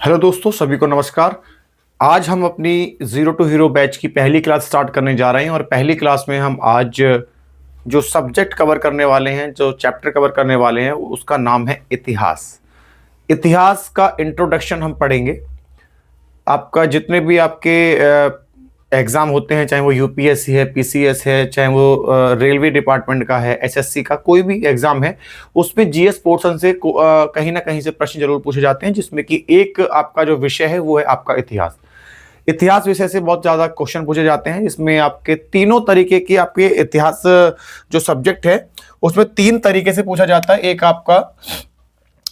Hello दोस्तों, सभी को नमस्कार। आज हम अपनी जीरो टू हीरो बैच की पहली क्लास स्टार्ट करने जा रहे हैं और पहली क्लास में हम आज जो सब्जेक्ट कवर करने वाले हैं, जो चैप्टर कवर करने वाले हैं, उसका नाम है इतिहास। इतिहास का इंट्रोडक्शन हम पढ़ेंगे। आपका जितने भी आपके एग्ज़ाम होते हैं, चाहे वो यूपीएससी है, पीसीएस है, चाहे वो रेलवे डिपार्टमेंट का है, एसएससी का कोई भी एग्ज़ाम है, उसमें जीएस पोर्शन से कहीं ना कहीं से प्रश्न जरूर पूछे जाते हैं, जिसमें कि एक आपका जो विषय है वो है आपका इतिहास। इतिहास विषय से बहुत ज़्यादा क्वेश्चन पूछे जाते हैं। इसमें आपके तीनों तरीके की आपके इतिहास जो सब्जेक्ट है उसमें तीन तरीके से पूछा जाता है। एक आपका,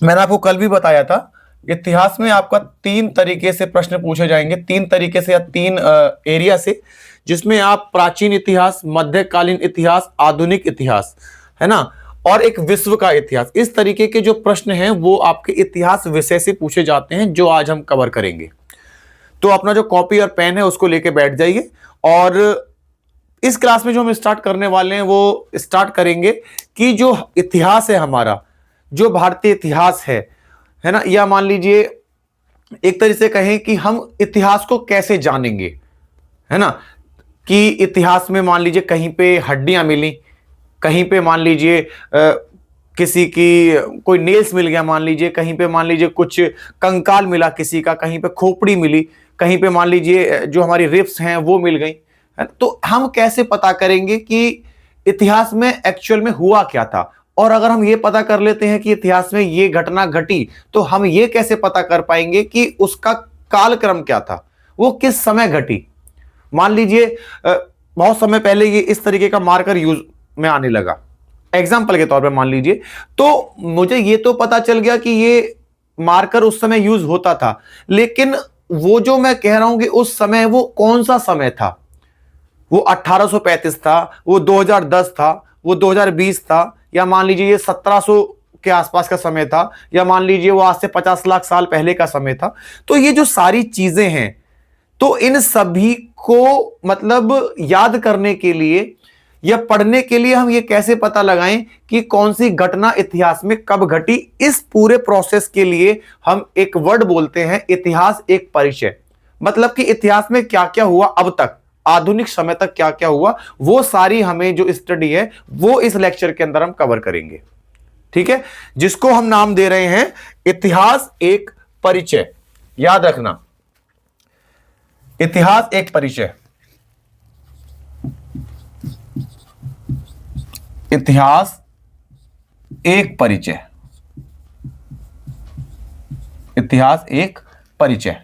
मैंने आपको कल भी बताया था, इतिहास में आपका तीन तरीके से प्रश्न पूछे जाएंगे, तीन तरीके से या तीन एरिया से, जिसमें आप प्राचीन इतिहास, मध्यकालीन इतिहास, आधुनिक इतिहास, है ना, और एक विश्व का इतिहास। इस तरीके के जो प्रश्न हैं वो आपके इतिहास विषय से पूछे जाते हैं, जो आज हम कवर करेंगे। तो अपना जो कॉपी और पेन है उसको लेके बैठ जाइए। और इस क्लास में जो हम स्टार्ट करने वाले हैं वो स्टार्ट करेंगे कि जो इतिहास है हमारा, जो भारतीय इतिहास है ना, या मान लीजिए एक तरह से कहें कि हम इतिहास को कैसे जानेंगे, है ना, कि इतिहास में मान लीजिए कहीं पे हड्डियां मिली, कहीं पे मान लीजिए किसी की कोई नेल्स मिल गया, मान लीजिए कहीं पे मान लीजिए कुछ कंकाल मिला किसी का, कहीं पे खोपड़ी मिली, कहीं पे मान लीजिए जो हमारी रिब्स हैं वो मिल गई, है। तो हम कैसे पता करेंगे कि इतिहास में एक्चुअल में हुआ क्या था? और अगर हम ये पता कर लेते हैं कि इतिहास में ये घटना घटी, तो हम ये कैसे पता कर पाएंगे कि उसका कालक्रम क्या था, वो किस समय घटी? मान लीजिए बहुत समय पहले ये इस तरीके का मार्कर यूज में आने लगा, एग्जाम्पल के तौर पे मान लीजिए, तो मुझे ये तो पता चल गया कि ये मार्कर उस समय यूज होता था, लेकिन वो जो मैं कह रहा हूं कि उस समय वो कौन सा समय था? वो 1835 था, वो 2010 था, वो 2020 था, या मान लीजिए ये 1700 के आसपास का समय था, या मान लीजिए वो आज से 50 लाख साल पहले का समय था। तो ये जो सारी चीजें हैं, तो इन सभी को मतलब याद करने के लिए या पढ़ने के लिए हम ये कैसे पता लगाएं कि कौन सी घटना इतिहास में कब घटी? इस पूरे प्रोसेस के लिए हम एक वर्ड बोलते हैं, इतिहास एक परिचय। मतलब कि इतिहास में क्या क्या हुआ अब तक, आधुनिक समय तक क्या क्या हुआ, वो सारी हमें जो स्टडी है वो इस लेक्चर के अंदर हम कवर करेंगे। ठीक है, जिसको हम नाम दे रहे हैं इतिहास एक परिचय। याद रखना, इतिहास एक परिचय। इतिहास एक परिचय। इतिहास एक परिचय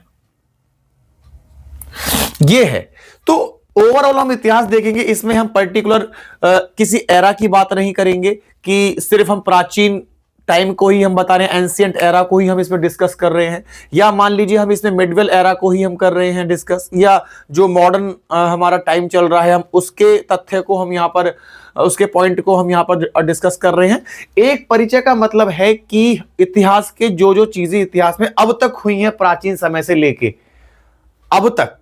ये है। तो ओवरऑल हम इतिहास देखेंगे, इसमें हम पर्टिकुलर किसी एरा की बात नहीं करेंगे कि सिर्फ हम प्राचीन टाइम को ही हम बता रहे हैं, एंशिएंट एरा को ही हम इसमें डिस्कस कर रहे हैं, या मान लीजिए हम इसमें मिडवेल एरा को ही हम कर रहे हैं डिस्कस, या जो मॉडर्न हमारा टाइम चल रहा है हम उसके तथ्य को हम यहाँ पर, उसके पॉइंट को हम यहाँ पर डिस्कस कर रहे हैं। एक परिचय का मतलब है कि इतिहास के जो जो चीजें इतिहास में अब तक हुई हैं, प्राचीन समय से लेके अब तक,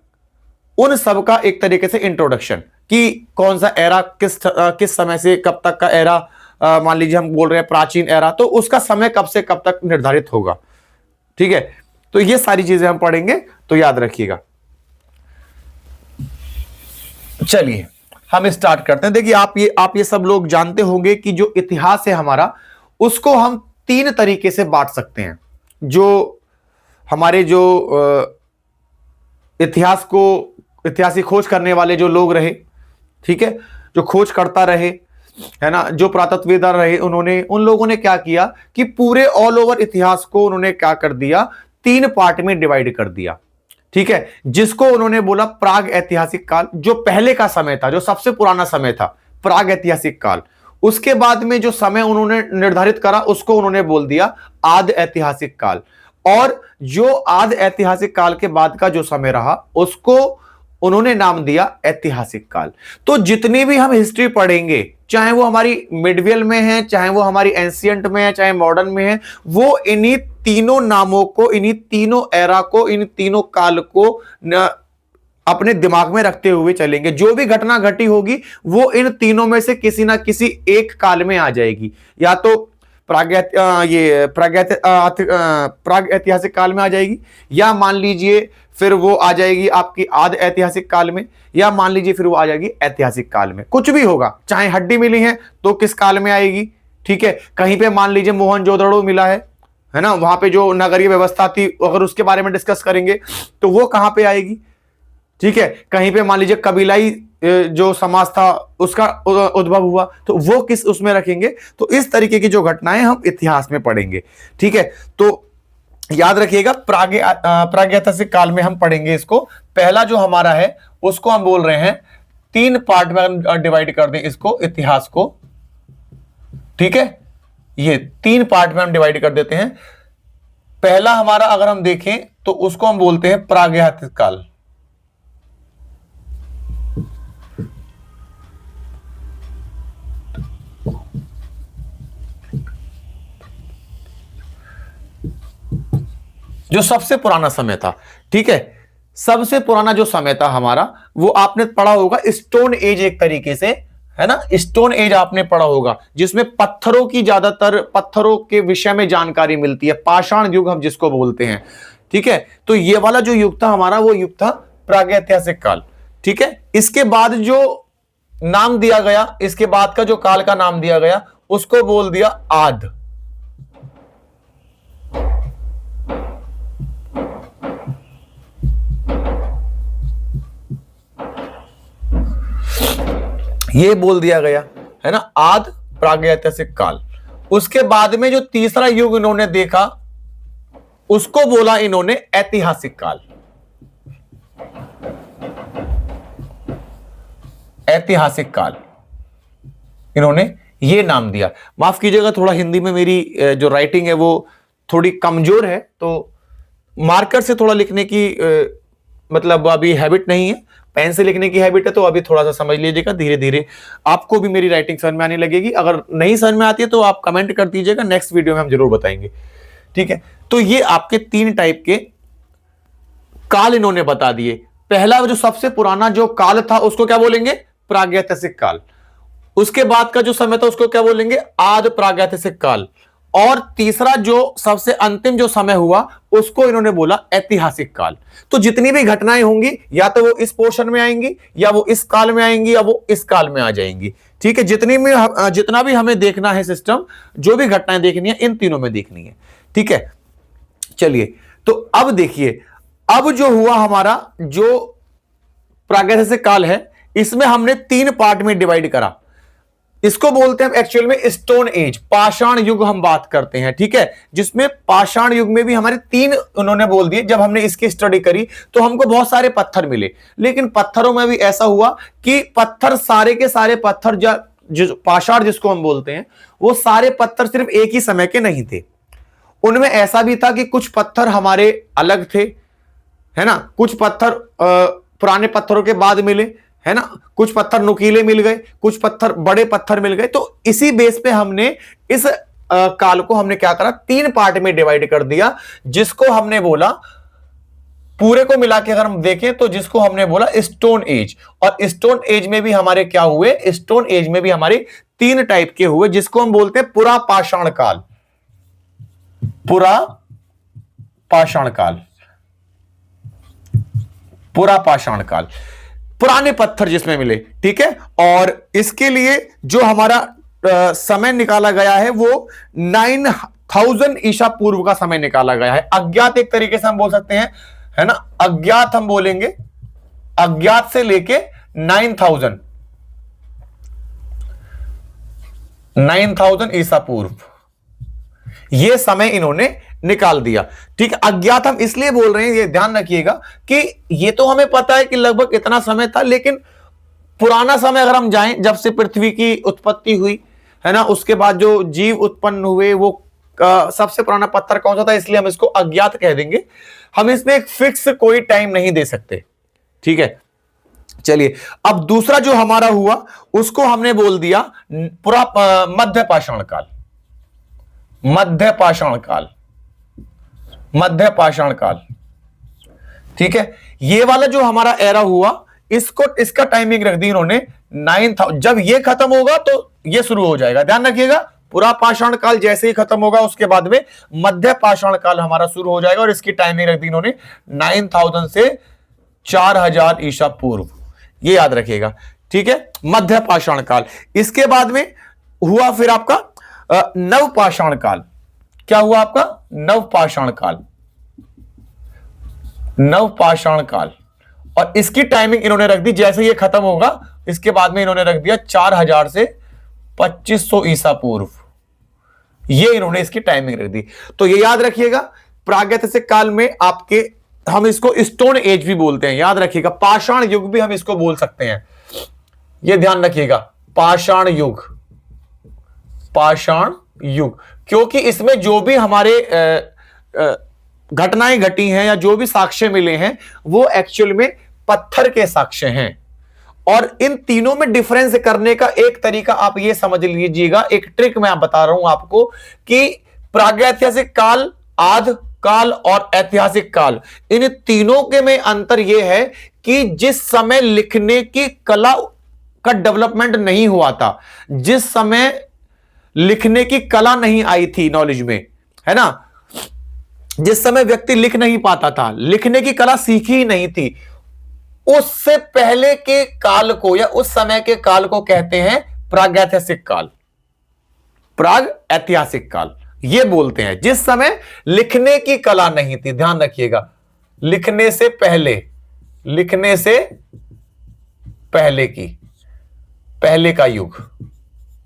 उन सब का एक तरीके से इंट्रोडक्शन, कि कौन सा एरा किस समय से कब तक का एरा, मान लीजिए हम बोल रहे हैं प्राचीन एरा, तो उसका समय कब से कब तक निर्धारित होगा। ठीक है, तो ये सारी चीजें हम पढ़ेंगे, तो याद रखिएगा। चलिए हम स्टार्ट करते हैं। देखिए आप ये सब लोग जानते होंगे कि जो इतिहास है हमारा, उसको हम तीन तरीके से बांट सकते हैं। जो हमारे जो इतिहास की खोज करने वाले जो लोग रहे, ठीक है, जो खोज करता रहे, है ना, जो पुरातत्ववेत्ता रहे, उन लोगों ने क्या किया कि पूरे ऑल ओवर इतिहास को उन्होंने क्या कर दिया, तीन पार्ट में डिवाइड कर दिया। ठीक है, जिसको उन्होंने बोला प्राग ऐतिहासिक काल, जो पहले का समय था, जो सबसे पुराना समय था, प्राग ऐतिहासिक काल। उसके बाद में जो समय उन्होंने निर्धारित करा उसको उन्होंने बोल दिया आदि ऐतिहासिक काल, और जो आदि ऐतिहासिक काल के बाद का जो समय रहा उसको उन्होंने नाम दिया ऐतिहासिक काल। तो जितनी भी हम हिस्ट्री पढ़ेंगे, चाहे वो हमारी मिडवेल में है, चाहे वो हमारी एंशिएंट में है, चाहे मॉडर्न में है, वो इन्हीं तीनों नामों को, इन्हीं तीनों एरा को, इन तीनों काल को अपने दिमाग में रखते हुए चलेंगे। जो भी घटना घटी होगी वो इन तीनों में से किसी ना किसी एक काल में आ जाएगी, या तो प्राग ऐतिहासिक काल में आ जाएगी, या मान लीजिए फिर वो आ जाएगी आपकी आद ऐतिहासिक काल में, या मान लीजिए फिर वो आ जाएगी ऐतिहासिक काल में। कुछ भी होगा, चाहे हड्डी मिली है तो किस काल में आएगी, ठीक है। कहीं पे मान लीजिए मोहनजोदड़ो मिला है ना, वहां पे जो नगरीय व्यवस्था थी, अगर उसके बारे में डिस्कस करेंगे तो वो कहां पे आएगी, ठीक है। कहीं पे मान लीजिए कबीलाई जो समाज था उसका उद्भव हुआ, तो वो किस उसमें रखेंगे। तो इस तरीके की जो घटनाएं हम इतिहास में पढ़ेंगे, ठीक है। तो याद रखिएगा प्रागैतिहासिक काल में हम पढ़ेंगे इसको। पहला जो हमारा है उसको हम बोल रहे हैं, 3 पार्ट में हम डिवाइड कर दें इसको, इतिहास को, ठीक है। ये 3 पार्ट में हम डिवाइड कर देते हैं। पहला हमारा अगर हम देखें तो उसको हम बोलते हैं प्रागैतिहासिक काल। जो सबसे पुराना समय था, ठीक है। सबसे पुराना जो समय था हमारा, वो आपने पढ़ा होगा स्टोन एज, एक तरीके से, है ना। स्टोन एज आपने पढ़ा होगा, जिसमें पत्थरों की ज्यादातर पत्थरों के विषय में जानकारी मिलती है, पाषाण युग हम जिसको बोलते हैं, ठीक है। तो ये वाला जो युग था हमारा, वो युग था प्रागैतिहासिक काल, ठीक है। इसके बाद जो नाम दिया गया, इसके बाद का जो काल का नाम दिया गया, उसको बोल दिया आद। ये बोल दिया गया, है ना, आद प्रागैतिहासिक काल। उसके बाद में जो तीसरा युग इन्होंने देखा, उसको बोला इन्होंने ऐतिहासिक काल। ऐतिहासिक काल इन्होंने ये नाम दिया। माफ कीजिएगा, थोड़ा हिंदी में मेरी जो राइटिंग है वो थोड़ी कमजोर है, तो मार्कर से थोड़ा लिखने की मतलब अभी हैबिट नहीं है, पेन से लिखने की हैबिट है। तो अभी थोड़ा सा समझ लीजिएगा, धीरे धीरे आपको भी मेरी राइटिंग समझ में आने लगेगी। अगर नहीं समझ में आती है तो आप कमेंट कर दीजिएगा, नेक्स्ट वीडियो में हम जरूर बताएंगे, ठीक है। तो ये आपके 3 टाइप के काल इन्होंने बता दिए। पहला जो सबसे पुराना जो काल था उसको क्या बोलेंगे, प्रागैतिहासिक काल। उसके बाद का जो समय था उसको क्या बोलेंगे, आद प्रागैतिहासिक काल। और तीसरा जो सबसे अंतिम जो समय हुआ उसको इन्होंने बोला ऐतिहासिक काल। तो जितनी भी घटनाएं होंगी, या तो वो इस पोर्शन में आएंगी, या वो इस काल में आएंगी, या वो इस काल में आ जाएंगी, ठीक है। जितना भी हमें देखना है सिस्टम, जो भी घटनाएं देखनी है, इन तीनों में देखनी है, ठीक है। चलिए, तो अब देखिए, अब जो हुआ हमारा जो प्रागैतिहासिक काल है, इसमें हमने 3 पार्ट में डिवाइड करा। इसको बोलते हैं एक्चुअल में स्टोन एज, पाषाण युग हम बात करते हैं, ठीक है। जिसमें पाषाण युग में भी हमारे 3 उन्होंने बोल दिए। जब हमने इसकी स्टडी करी तो हमको बहुत सारे पत्थर मिले, लेकिन पत्थरों में भी ऐसा हुआ कि पत्थर, सारे के सारे पत्थर जो पाषाण जिसको हम बोलते हैं, वो सारे पत्थर सिर्फ एक ही समय के नहीं थे। उनमें ऐसा भी था कि कुछ पत्थर हमारे अलग थे, है ना, कुछ पत्थर पुराने पत्थरों के बाद मिले, है ना, कुछ पत्थर नुकीले मिल गए, कुछ पत्थर बड़े पत्थर मिल गए। तो इसी बेस पे हमने इस काल को हमने क्या करा, 3 पार्ट में डिवाइड कर दिया, जिसको हमने बोला, पूरे को मिला के अगर हम देखें तो जिसको हमने बोला स्टोन एज। और स्टोन एज में भी हमारे क्या हुए, स्टोन एज में भी हमारे 3 टाइप के हुए, जिसको हम बोलते हैं पुरा पाषाण काल। पुरा पाषाण काल, पुरा पाषाण काल, पुराने पत्थर जिसमें मिले, ठीक है। और इसके लिए जो हमारा समय निकाला गया है वो 9000 ईसा पूर्व का समय निकाला गया है। अज्ञात एक तरीके से हम बोल सकते हैं, है ना, अज्ञात हम बोलेंगे, अज्ञात से लेके 9000 ईसा पूर्व, यह समय इन्होंने निकाल दिया, ठीक है। अज्ञात हम इसलिए बोल रहे हैं, ये ध्यान रखिएगा कि ये तो हमें पता है कि लगभग इतना समय था, लेकिन पुराना समय अगर हम जाएं, जब से पृथ्वी की उत्पत्ति हुई, है ना, उसके बाद जो जीव उत्पन्न हुए, वो सबसे पुराना पत्थर कौन सा था, इसलिए हम इसको अज्ञात कह देंगे। हम इसमें एक फिक्स कोई टाइम नहीं दे सकते, ठीक है। चलिए, अब दूसरा जो हमारा हुआ उसको हमने बोल दिया पूरा मध्य पाषाण काल। मध्य पाषाण काल, मध्य पाषाण काल, ठीक है। ये वाला जो हमारा एरा हुआ, इसका टाइमिंग रख दी इन्होंने 9000। जब ये खत्म होगा तो ये शुरू हो जाएगा, ध्यान रखिएगा, पुरा पाषाण काल जैसे ही खत्म होगा उसके बाद में मध्य पाषाण काल हमारा शुरू हो जाएगा, और इसकी टाइमिंग रख दी इन्होंने 9000 से 4000 ईसा पूर्व, ये याद रखिएगा, ठीक है, मध्य पाषाण काल। इसके बाद में हुआ फिर आपका नव पाषाण काल। क्या हुआ आपका? नव पाषाण काल, नव पाषाण काल, और इसकी टाइमिंग इन्होंने रख दी जैसे ये खत्म होगा इसके बाद में इन्होंने रख दिया 4000 से 2500 ईसा पूर्व, ये इन्होंने इसकी टाइमिंग रख दी। तो ये याद रखिएगा, प्रागैतिहासिक काल में आपके, हम इसको स्टोन एज भी बोलते हैं, याद रखिएगा, पाषाण युग भी हम इसको बोल सकते हैं, ये ध्यान रखिएगा, पाषाण युग, पाषाण युग, क्योंकि इसमें जो भी हमारे घटनाएं घटी हैं या जो भी साक्ष्य मिले हैं वो एक्चुअल में पत्थर के साक्ष्य हैं। और इन तीनों में डिफरेंस करने का एक तरीका आप ये समझ लीजिएगा, एक ट्रिक मैं बता रहा हूं आपको, कि प्रागैतिहासिक काल, आदि काल और ऐतिहासिक काल, इन तीनों के में अंतर यह है कि जिस समय लिखने की कला का डेवलपमेंट नहीं हुआ था, जिस समय लिखने की कला नहीं आई थी नॉलेज में, है ना, जिस समय व्यक्ति लिख नहीं पाता था, लिखने की कला सीखी ही नहीं थी, उससे पहले के काल को या उस समय के काल को कहते हैं प्रागैतिहासिक काल, प्राग ऐतिहासिक काल ये बोलते हैं, जिस समय लिखने की कला नहीं थी। ध्यान रखिएगा, लिखने से पहले, लिखने से पहले की, पहले का युग,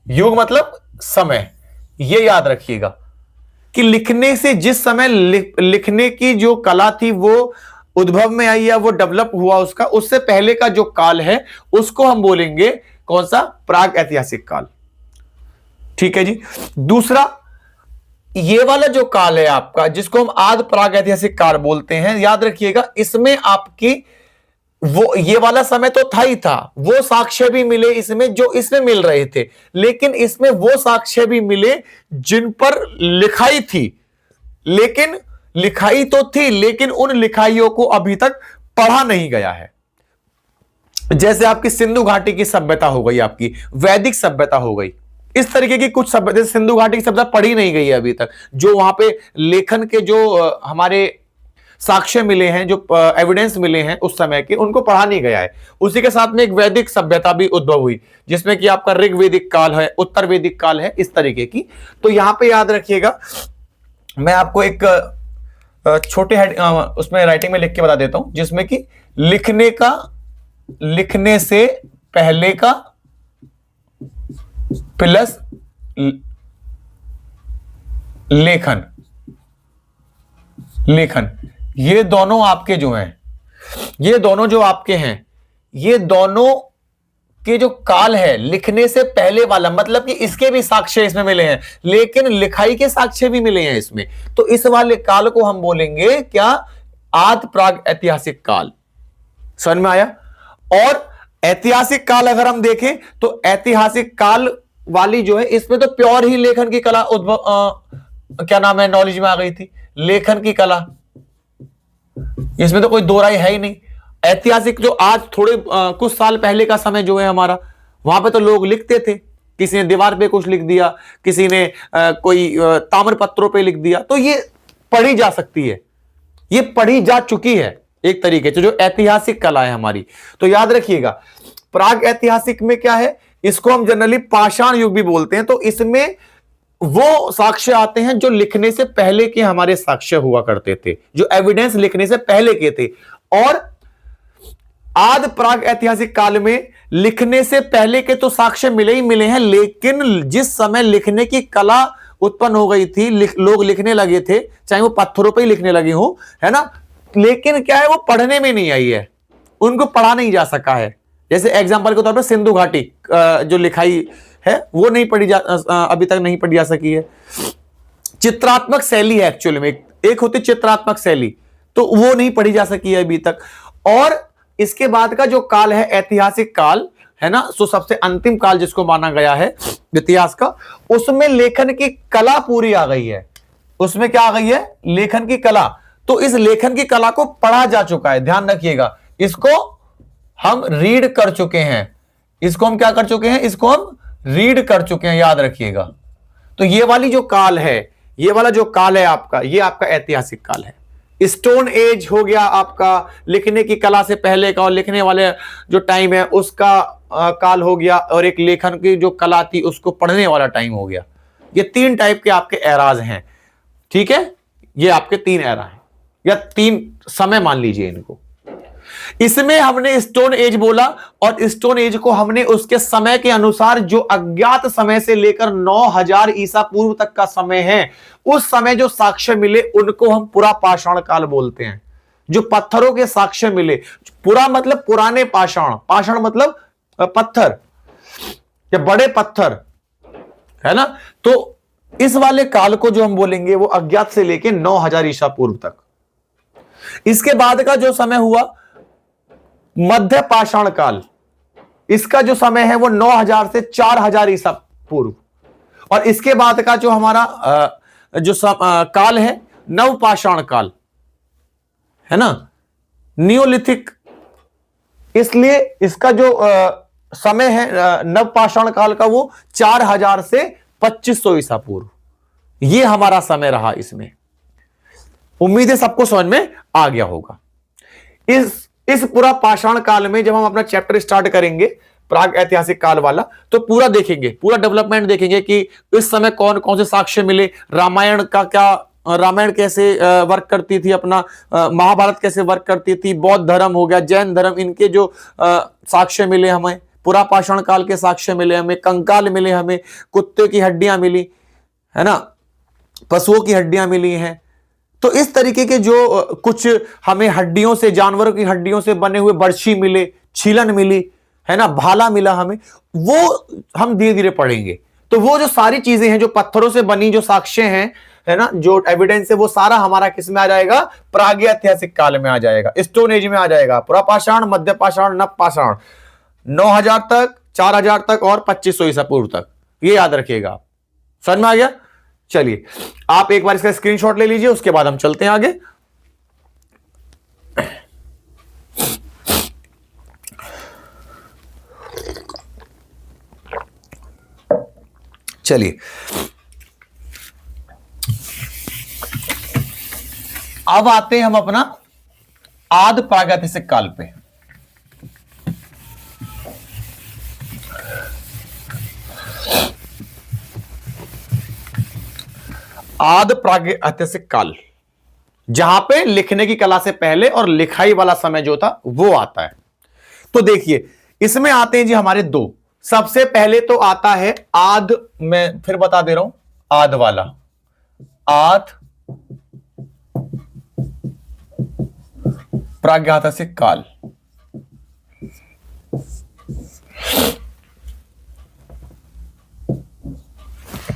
युग मतलब समय, यह याद रखिएगा कि लिखने से जिस समय लिखने की जो कला थी वो उद्भव में आई या वो डेवलप हुआ, उसका उससे पहले का जो काल है उसको हम बोलेंगे कौन सा? प्राग ऐतिहासिक काल। ठीक है जी। दूसरा, ये वाला जो काल है आपका, जिसको हम आदि प्राग ऐतिहासिक काल बोलते हैं, याद रखिएगा, इसमें आपकी वो ये वाला समय तो था ही था, वो साक्ष्य भी मिले इसमें जो इसमें मिल रहे थे, लेकिन इसमें वो साक्ष्य भी मिले जिन पर लिखाई थी, लेकिन लिखाई तो थी लेकिन उन लिखाइयों को अभी तक पढ़ा नहीं गया है। जैसे आपकी सिंधु घाटी की सभ्यता हो गई, आपकी वैदिक सभ्यता हो गई, इस तरीके की कुछ सभ्यता, सिंधु घाटी की सभ्यता पढ़ी नहीं गई है अभी तक, जो वहां पे लेखन के जो हमारे साक्ष्य मिले हैं, जो एविडेंस मिले हैं उस समय के, उनको पढ़ा नहीं गया है। उसी के साथ में एक वैदिक सभ्यता भी उद्भव हुई, जिसमें कि आपका ऋग वैदिक काल है, उत्तर वैदिक काल है, इस तरीके की। तो यहां पे याद रखिएगा, मैं आपको एक छोटे उसमें राइटिंग में लिख के बता देता हूं, जिसमें कि लिखने का, लिखने से पहले का प्लस लेखन, लेखन, ये दोनों आपके जो हैं, ये दोनों जो आपके हैं, ये दोनों के जो काल है, लिखने से पहले वाला, मतलब कि इसके भी साक्ष्य इसमें मिले हैं, लेकिन लिखाई के साक्ष्य भी मिले हैं इसमें, तो इस वाले काल को हम बोलेंगे क्या? आदि प्राग ऐतिहासिक काल। समझ में आया? और ऐतिहासिक काल अगर हम देखें तो ऐतिहासिक काल वाली जो है, इसमें तो प्योर ही लेखन की कला उद्भव, क्या नाम है, नॉलेज में आ गई थी, लेखन की कला, इसमें तो कोई दो राय है ही नहीं। ऐतिहासिक जो आज थोड़े कुछ साल पहले का समय जो है हमारा, वहां पे तो लोग लिखते थे, किसी ने दीवार पे कुछ लिख दिया, किसी ने कोई ताम्र पत्रों पे लिख दिया, तो ये पढ़ी जा सकती है, ये पढ़ी जा चुकी है एक तरीके से, जो ऐतिहासिक कला है हमारी। तो याद रखिएगा, प्राग ऐतिहासिक में क्या है, इसको हम जनरली पाषाण युग भी बोलते हैं। तो इसमें वो साक्ष्य आते हैं जो लिखने से पहले के हमारे साक्ष्य हुआ करते थे, जो एविडेंस लिखने से पहले के थे। और आदि प्राग ऐतिहासिक काल में लिखने से पहले के तो साक्ष्य मिले ही मिले हैं, लेकिन जिस समय लिखने की कला उत्पन्न हो गई थी, लोग लिखने लगे थे, चाहे वो पत्थरों पे ही लिखने लगे हो, है ना, लेकिन क्या है, वो पढ़ने में नहीं आई है, उनको पढ़ा नहीं जा सका है। जैसे एग्जांपल के तौर पर सिंधु घाटी जो लिखाई है वो नहीं पढ़ी जा, अभी तक नहीं पढ़ी जा सकी है। चित्रात्मक शैली है एक्चुअली में, एक होती चित्रात्मक शैली, तो वो नहीं पढ़ी जा सकी है अभी तक। और इसके बाद का जो काल है ऐतिहासिक काल, है ना, सो सबसे अंतिम काल जिसको माना गया है इतिहास का, उसमें लेखन की कला पूरी आ गई है। उसमें क्या आ गई है? लेखन की कला। तो इस लेखन की कला को पढ़ा जा चुका है, ध्यान रखिएगा, इसको हम रीड कर चुके हैं, इसको हम क्या कर चुके हैं, इसको हम रीड कर चुके हैं, याद रखिएगा। तो ये वाली जो काल है, ये वाला जो काल है आपका, ये आपका ऐतिहासिक काल है। स्टोन एज हो गया आपका लिखने की कला से पहले का, और लिखने वाले जो टाइम है उसका काल हो गया, और एक लेखन की जो कला थी उसको पढ़ने वाला टाइम हो गया। ये 3 टाइप के आपके एराज हैं, ठीक है। ये आपके 3 एरा हैं, या 3 समय मान लीजिए इनको। इसमें हमने स्टोन एज बोला, और स्टोन एज को हमने उसके समय के अनुसार जो अज्ञात समय से लेकर 9000 ईसा पूर्व तक का समय है, उस समय जो साक्ष्य मिले उनको हम पुरा पाषाण काल बोलते हैं। जो पत्थरों के साक्ष्य मिले, पुरा मतलब पुराने पाषाण, पाषाण मतलब पत्थर या बड़े पत्थर, है ना। तो इस वाले काल को जो हम बोलेंगे वो अज्ञात से लेकर 9000 ईसा पूर्व तक। इसके बाद का जो समय हुआ मध्य पाषाण काल, इसका जो समय है वो 9000 से 4000 ईसा पूर्व। और इसके बाद का जो हमारा काल है नव पाषाण काल, है ना, नियोलिथिक। इसलिए इसका जो समय है नव पाषाण काल का वो 4000 से 2500 ईसा पूर्व। ये हमारा समय रहा इसमें। उम्मीद है सबको समझ में आ गया होगा। इस पूरा पाषाण काल में जब हम अपना चैप्टर स्टार्ट करेंगे प्राग ऐतिहासिक काल वाला, तो पूरा देखेंगे, पूरा डेवलपमेंट देखेंगे कि इस समय कौन कौन से साक्ष्य मिले, रामायण का क्या, रामायण कैसे वर्क करती थी अपना, महाभारत कैसे वर्क करती थी, बौद्ध धर्म हो गया, जैन धर्म, इनके जो साक्ष्य मिले हमें, पूरा पाषाण काल के साक्ष्य मिले हमें, कंकाल मिले हमें, कुत्ते की हड्डियां मिली, है ना, पशुओं की हड्डियां मिली हैं। तो इस तरीके के जो कुछ हमें हड्डियों से, जानवरों की हड्डियों से बने हुए बर्छी मिले, छीलन मिली, है ना, भाला मिला हमें, वो हम धीरे धीरे पढ़ेंगे। तो वो जो सारी चीजें हैं जो पत्थरों से बनी जो साक्ष्य हैं, है ना, जो एविडेंस है, वो सारा हमारा किस में आ जाएगा, प्रागैतिहासिक काल में आ जाएगा, स्टोन एज में आ जाएगा। पुरापाषाण, मध्य पाषाण, नव पाषाण, 9000 तक, 4000 तक और 2500 ईसा पूर्व तक। ये याद रखिएगा। समझ में आ गया? चलिए आप एक बार इसका स्क्रीनशॉट ले लीजिए, उसके बाद हम चलते हैं आगे। चलिए अब आते हैं हम अपना आदि प्रागैतिहासिक काल पे। आदि प्रागैतिहासिक काल, जहां पे लिखने की कला से पहले और लिखाई वाला समय जो था वो आता है। तो देखिए इसमें आते हैं जी हमारे 2। सबसे पहले तो आता है आद, मैं फिर बता दे रहा हूं, आद वाला, आद प्रागैतिहासिक काल।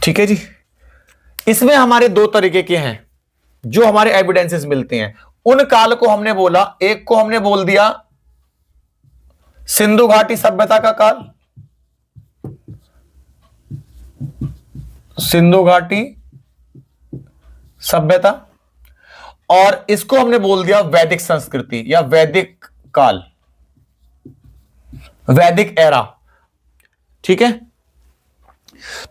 ठीक है जी। इसमें हमारे 2 तरीके के हैं जो हमारे एविडेंसेस मिलते हैं। उन काल को हमने बोला, एक को हमने बोल दिया सिंधु घाटी सभ्यता का काल, सिंधु घाटी सभ्यता, और इसको हमने बोल दिया वैदिक संस्कृति या वैदिक काल, वैदिक एरा। ठीक है।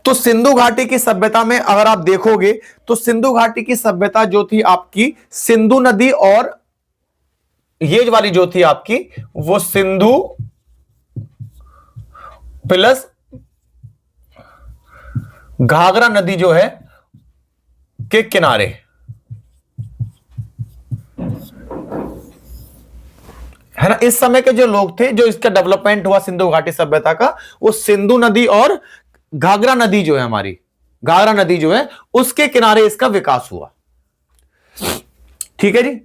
तो सिंधु घाटी की सभ्यता में अगर आप देखोगे तो सिंधु घाटी की सभ्यता जो थी आपकी, सिंधु नदी और ये वाली जो थी आपकी, वो सिंधु प्लस घाघरा नदी जो है के किनारे, है ना। इस समय के जो लोग थे, जो इसका डेवलपमेंट हुआ सिंधु घाटी सभ्यता का, वो सिंधु नदी और घाघरा नदी जो है हमारी, घाघरा नदी जो है उसके किनारे इसका विकास हुआ। ठीक है जी।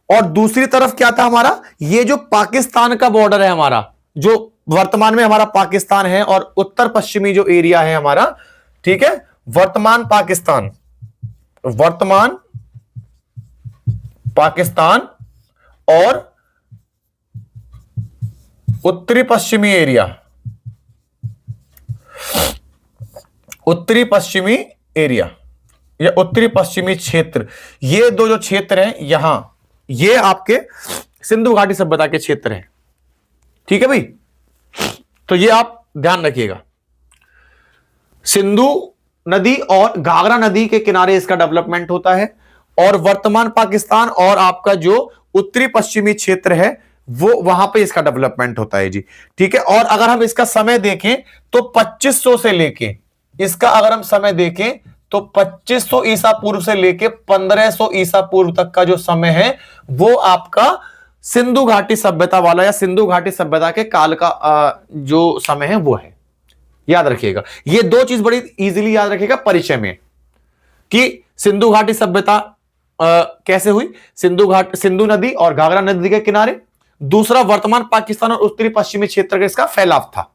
और दूसरी तरफ क्या था हमारा, ये जो पाकिस्तान का बॉर्डर है हमारा, जो वर्तमान में हमारा पाकिस्तान है और उत्तर पश्चिमी जो एरिया है हमारा, ठीक है, वर्तमान पाकिस्तान, वर्तमान पाकिस्तान और उत्तरी पश्चिमी एरिया, उत्तरी पश्चिमी एरिया या उत्तरी पश्चिमी क्षेत्र, ये 2 जो क्षेत्र हैं यहां, ये आपके सिंधु घाटी सभ्यता के क्षेत्र हैं। ठीक है भाई, तो ये आप ध्यान रखिएगा। सिंधु नदी और घाघरा नदी के किनारे इसका डेवलपमेंट होता है, और वर्तमान पाकिस्तान और आपका जो उत्तरी पश्चिमी क्षेत्र है वो वहां पे इसका डेवलपमेंट होता है जी। ठीक है, और अगर हम इसका समय देखें तो 2500 से लेके, इसका अगर हम समय देखें तो 2500 ईसा पूर्व से लेके 1500 ईसा पूर्व तक का जो समय है वो आपका सिंधु घाटी सभ्यता वाला या सिंधु घाटी सभ्यता के काल का जो समय है वो है। याद रखिएगा, ये दो चीज बड़ी इजीली याद रखिएगा परिचय में, कि सिंधु घाटी सभ्यता कैसे हुई, सिंधु नदी और घाघरा नदी के किनारे, दूसरा वर्तमान पाकिस्तान और उत्तरी पश्चिमी क्षेत्र का इसका फैलाव था।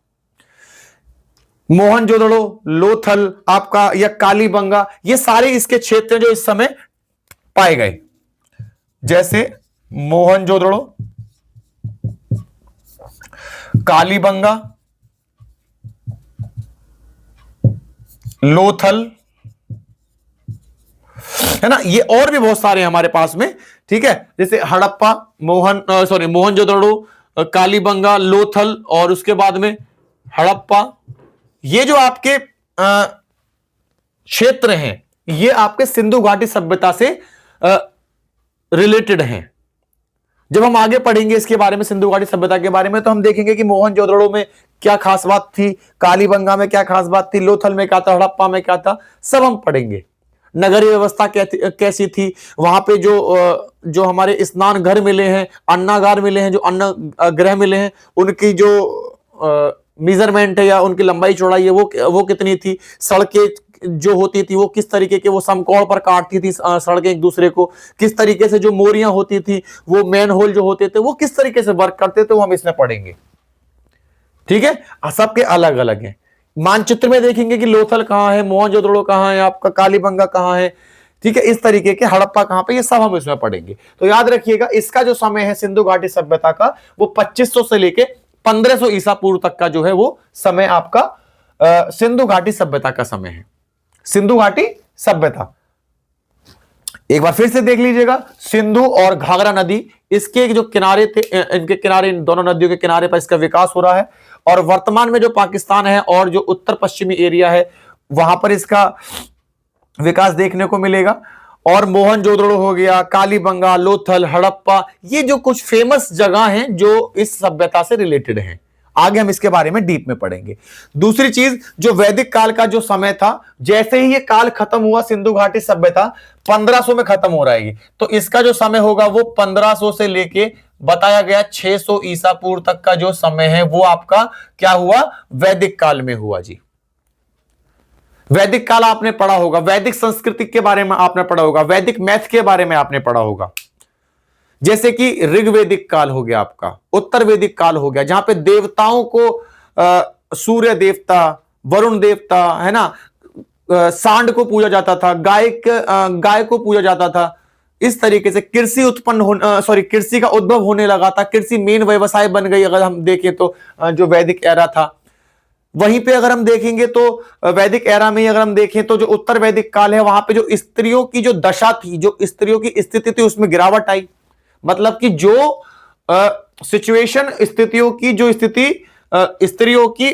मोहनजोदड़ो, लोथल आपका या कालीबंगा, ये सारे इसके क्षेत्र जो इस समय पाए गए, जैसे मोहनजोदड़ो, कालीबंगा, लोथल, है ना, ये और भी बहुत सारे हमारे पास में। ठीक है, जैसे हड़प्पा, मोहनजोदड़ो, कालीबंगा, लोथल और उसके बाद में हड़प्पा, ये जो आपके क्षेत्र हैं ये आपके सिंधु घाटी सभ्यता से रिलेटेड हैं। जब हम आगे पढ़ेंगे इसके बारे में, सिंधु घाटी सभ्यता के बारे में, तो हम देखेंगे कि मोहनजोदड़ो में क्या खास बात थी, कालीबंगा में क्या खास बात थी, लोथल में क्या था, हड़प्पा में क्या था, सब हम पढ़ेंगे। नगरीय व्यवस्था कैसी थी, वहां पे जो हमारे स्नान घर मिले हैं, अन्नागार मिले हैं, जो अन्न गृह मिले हैं, उनकी जो मेजरमेंट है या उनकी लंबाई चौड़ाई है वो कितनी थी, सड़कें जो होती थी वो किस तरीके के, वो समकोण पर काटती थी सड़कें एक दूसरे को, किस तरीके से जो मोरियां होती थी, वो मैन होल जो होते थे वो किस तरीके से वर्क करते थे, वो हम इसमें पढ़ेंगे। ठीक है, सबके अलग अलग हैं। मानचित्र में देखेंगे कि लोथल कहां है, मोहनजोदड़ो कहां है, आपका कालीबंगा कहां है, ठीक है, इस तरीके के हड़प्पा कहां पे, ये सब हम इसमें पढ़ेंगे। तो याद रखिएगा, इसका जो समय है सिंधु घाटी सभ्यता का वो 2500 से लेके 1500 ईसा पूर्व तक का जो है वो समय आपका सिंधु घाटी सभ्यता का समय है। सिंधु घाटी सभ्यता एक बार फिर से देख लीजिएगा, सिंधु और घाघरा नदी, इसके जो किनारे थे, इनके किनारे, इन दोनों नदियों के किनारे पर इसका विकास हो रहा है, और वर्तमान में जो पाकिस्तान है और जो उत्तर पश्चिमी एरिया है वहां पर इसका विकास देखने को मिलेगा। और मोहनजोदड़ो हो गया, कालीबंगा, लोथल, हड़प्पा, ये जो कुछ फेमस जगह हैं जो इस सभ्यता से रिलेटेड हैं। आगे हम इसके बारे में डीप में पढ़ेंगे। दूसरी चीज, जो वैदिक काल का जो समय था, जैसे ही ये काल खत्म हुआ, सिंधु घाटी सभ्यता 1500 में खत्म हो रहा है, तो इसका जो समय होगा वो 1500 से लेके बताया गया 600 ईसा पूर्व तक का जो समय है वो आपका क्या हुआ, वैदिक काल में हुआ जी। वैदिक काल आपने पढ़ा होगा, वैदिक संस्कृति के बारे में आपने पढ़ा होगा, वैदिक मैथ के बारे में आपने पढ़ा होगा, जैसे कि ऋग्वेदिक काल हो गया आपका, उत्तर वैदिक काल हो गया, जहां पे देवताओं को सूर्य देवता, वरुण देवता, है ना, सांड को पूजा जाता था, गाय को पूजा जाता था। इस तरीके से कृषि कृषि का उद्भव होने लगा था, कृषि मेन व्यवसाय बन गई। अगर हम देखें तो जो वैदिक एरा था, वहीं पे अगर हम देखेंगे तो वैदिक एरा में अगर हम देखें तो जो उत्तर वैदिक काल है वहां पे जो स्त्रियों की जो दशा थी, जो स्त्रियों की स्थिति थी, उसमें गिरावट आई। मतलब कि जो सिचुएशन, स्थितियों की जो स्थिति स्त्रियों की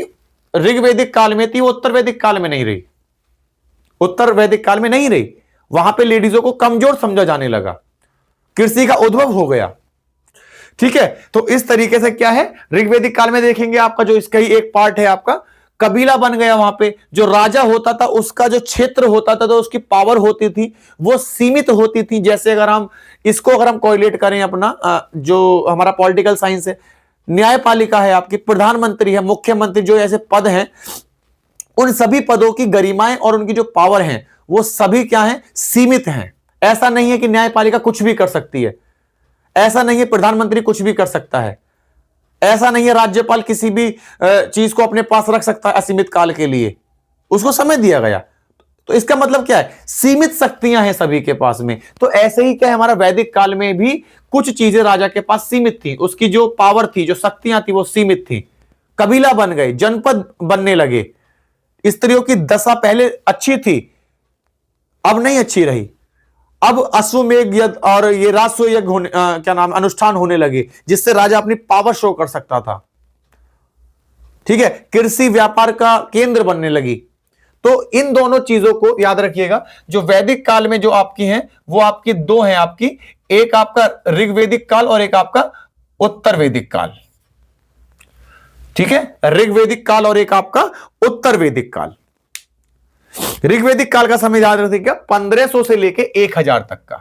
ऋग्वेदिक काल में थी वो उत्तर वैदिक काल में नहीं रही, उत्तर वैदिक काल में नहीं रही। वहां पे लेडीजों को कमजोर समझा जाने लगा, कृषि का उद्भव हो गया। ठीक है, तो इस तरीके से क्या है, ऋग्वेदिक काल में देखेंगे आपका जो इसका ही एक पार्ट है, आपका कबीला बन गया। वहां पे जो राजा होता था उसका जो क्षेत्र होता था, तो उसकी पावर होती थी वो सीमित होती थी। जैसे अगर हम कोरिलेट करें अपना जो हमारा पॉलिटिकल साइंस है, न्यायपालिका है आपकी, प्रधानमंत्री है, मुख्यमंत्री, जो ऐसे पद हैं, उन सभी पदों की गरिमाएं और उनकी जो पावर है वो सभी क्या है, सीमित हैं। ऐसा नहीं है कि न्यायपालिका कुछ भी कर सकती है, ऐसा नहीं है प्रधानमंत्री कुछ भी कर सकता है, ऐसा नहीं है राज्यपाल किसी भी चीज को अपने पास रख सकता है असीमित काल के लिए, उसको समय दिया गया। तो इसका मतलब क्या है, सीमित शक्तियां हैं सभी के पास में। तो ऐसे ही क्या है, हमारा वैदिक काल में भी कुछ चीजें राजा के पास सीमित थी, उसकी जो पावर थी, जो शक्तियां थी वो सीमित थी। कबीला बन गए, जनपद बनने लगे, स्त्रियों की दशा पहले अच्छी थी, अब नहीं अच्छी रही। अब अश्वमेध यज्ञ और ये राजस्व यज्ञ क्या नाम, अनुष्ठान होने लगे, जिससे राजा अपनी पावर शो कर सकता था। ठीक है, कृषि व्यापार का केंद्र बनने लगी। तो इन दोनों चीजों को याद रखिएगा। जो वैदिक काल में जो आपकी हैं वो आपकी दो हैं, आपकी एक आपका ऋग्वैदिक काल और एक आपका उत्तर वैदिक काल। ठीक है, ऋग्वैदिक काल और एक आपका उत्तर वैदिक काल। ऋग्वैदिक काल का समय याद रखिएगा 1500 से लेके 1000 तक का,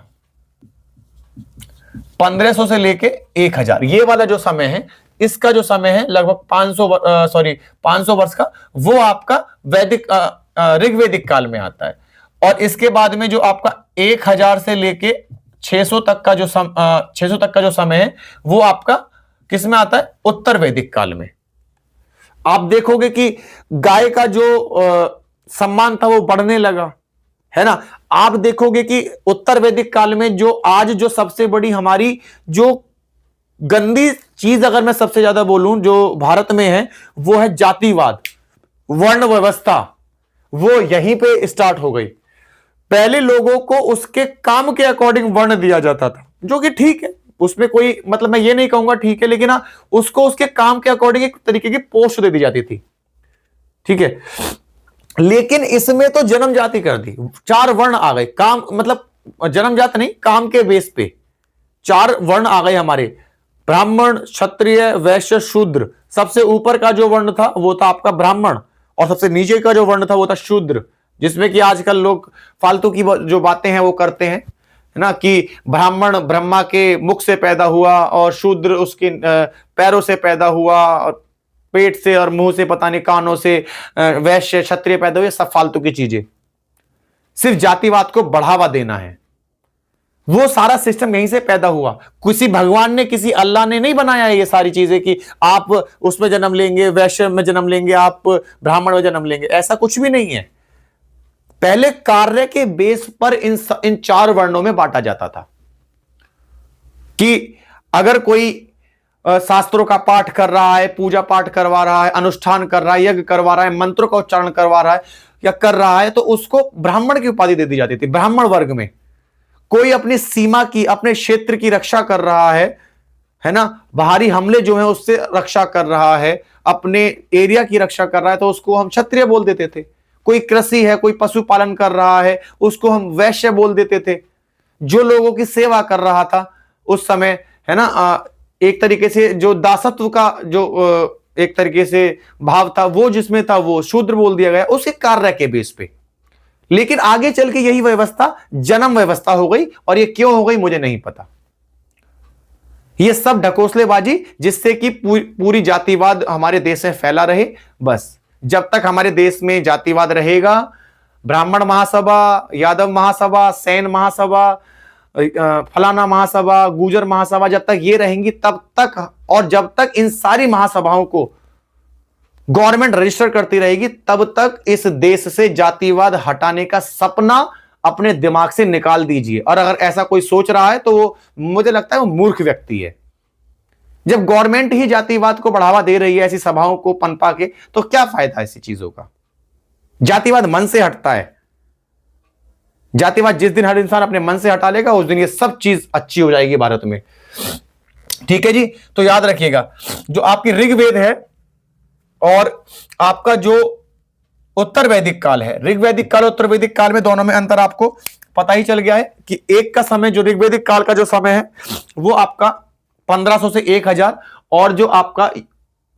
1500 से लेके 1000 ये वाला जो समय है, इसका जो समय है लगभग 500 वर्ष का, वो आपका वैदिक ऋग्वैदिक काल में आता है। और इसके बाद में जो आपका 1000 से लेके 600 तक का जो 600 तक का जो समय है वो आपका किस में आता है, उत्तर वैदिक काल में। आप देखोगे कि गाय का जो सम्मान था वो बढ़ने लगा, है ना। आप देखोगे कि उत्तर वैदिक काल में जो आज जो सबसे बड़ी हमारी जो गंदी चीज अगर मैं सबसे ज्यादा बोलूं जो भारत में है वो है जातिवाद, वर्ण व्यवस्था, वो यहीं पे स्टार्ट हो गई। पहले लोगों को उसके काम के अकॉर्डिंग वर्ण दिया जाता था, जो कि ठीक है, उसमें कोई मतलब मैं ये नहीं कहूंगा ठीक है, लेकिन हाँ उसको उसके काम के अकॉर्डिंग एक तरीके की पोस्ट दे दी जाती थी, ठीक है। लेकिन इसमें तो जन्म जाति कर दी, 4 वर्ण आ गए, काम मतलब जन्म जाति नहीं, काम के बेस पे 4 वर्ण आ गए हमारे, ब्राह्मण, क्षत्रिय, वैश्य, शूद्र। सबसे ऊपर का जो वर्ण था वो था आपका ब्राह्मण, और सबसे नीचे का जो वर्ण था वो था शूद्र, जिसमें कि आजकल लोग फालतू की जो बातें हैं वो करते हैं, है ना, कि ब्राह्मण ब्रह्मा के मुख से पैदा हुआ और शूद्र उसके पैरों से पैदा हुआ और पेट से और मुंह से पता नहीं कानों से वैश्य क्षत्रिय पैदा हुए। सब फालतू की चीजें, सिर्फ जातिवाद को बढ़ावा देना है। वो सारा सिस्टम यहीं से पैदा हुआ, किसी भगवान ने किसी अल्लाह ने नहीं बनाया है ये सारी चीजें कि आप उसमें जन्म लेंगे, वैश्य में जन्म लेंगे, आप ब्राह्मण में जन्म लेंगे, ऐसा कुछ भी नहीं है। पहले कार्य के बेस पर इन 4 वर्णों में बांटा जाता था कि अगर कोई शास्त्रों का पाठ कर रहा है, पूजा पाठ करवा रहा है, अनुष्ठान कर रहा है, यज्ञ करवा रहा है, मंत्रों का उच्चारण करवा रहा है या कर रहा है, तो उसको ब्राह्मण की उपाधि दे दी जाती थी। ब्राह्मण वर्ग में कोई अपनी सीमा की, अपने क्षेत्र की रक्षा कर रहा है ना, बाहरी हमले जो है उससे रक्षा कर रहा है, अपने एरिया की रक्षा कर रहा है, तो उसको हम क्षत्रिय बोल देते थे। कोई कृषि है, कोई पशुपालन कर रहा है, उसको हम वैश्य बोल देते थे। जो लोगों की सेवा कर रहा था उस समय, है ना, एक तरीके से जो दासत्व का जो एक तरीके से भाव था वो जिसमें था, वो शूद्र बोल दिया गया उसके कार्य के बेस पे। लेकिन आगे चल के यही व्यवस्था जन्म व्यवस्था हो गई, और ये क्यों हो गई मुझे नहीं पता। ये सब ढकोसलेबाजी जिससे कि पूरी जातिवाद हमारे देश में फैला रहे। बस जब तक हमारे देश में जातिवाद रहेगा, ब्राह्मण महासभा, यादव महासभा, सैन महासभा, फलाना महासभा, गुजर महासभा, जब तक ये रहेंगी तब तक, और जब तक इन सारी महासभाओं को गवर्नमेंट रजिस्टर करती रहेगी तब तक इस देश से जातिवाद हटाने का सपना अपने दिमाग से निकाल दीजिए। और अगर ऐसा कोई सोच रहा है तो वो मुझे लगता है वो मूर्ख व्यक्ति है। जब गवर्नमेंट ही जातिवाद को बढ़ावा दे रही है ऐसी सभाओं को पनपा के, तो क्या फायदा ऐसी चीजों का। जातिवाद मन से हटता है। जातिवाद जिस दिन हर इंसान अपने मन से हटा लेगा उस दिन ये सब चीज अच्छी हो जाएगी भारत में। ठीक है जी, तो याद रखिएगा जो आपकी ऋग्वेद है और आपका जो उत्तर वैदिक काल है, ऋग्वैदिक काल और उत्तर वैदिक काल में दोनों में अंतर आपको पता ही चल गया है कि एक का समय जो ऋग्वैदिक काल का जो समय है वो आपका 1500 से 1000, और जो आपका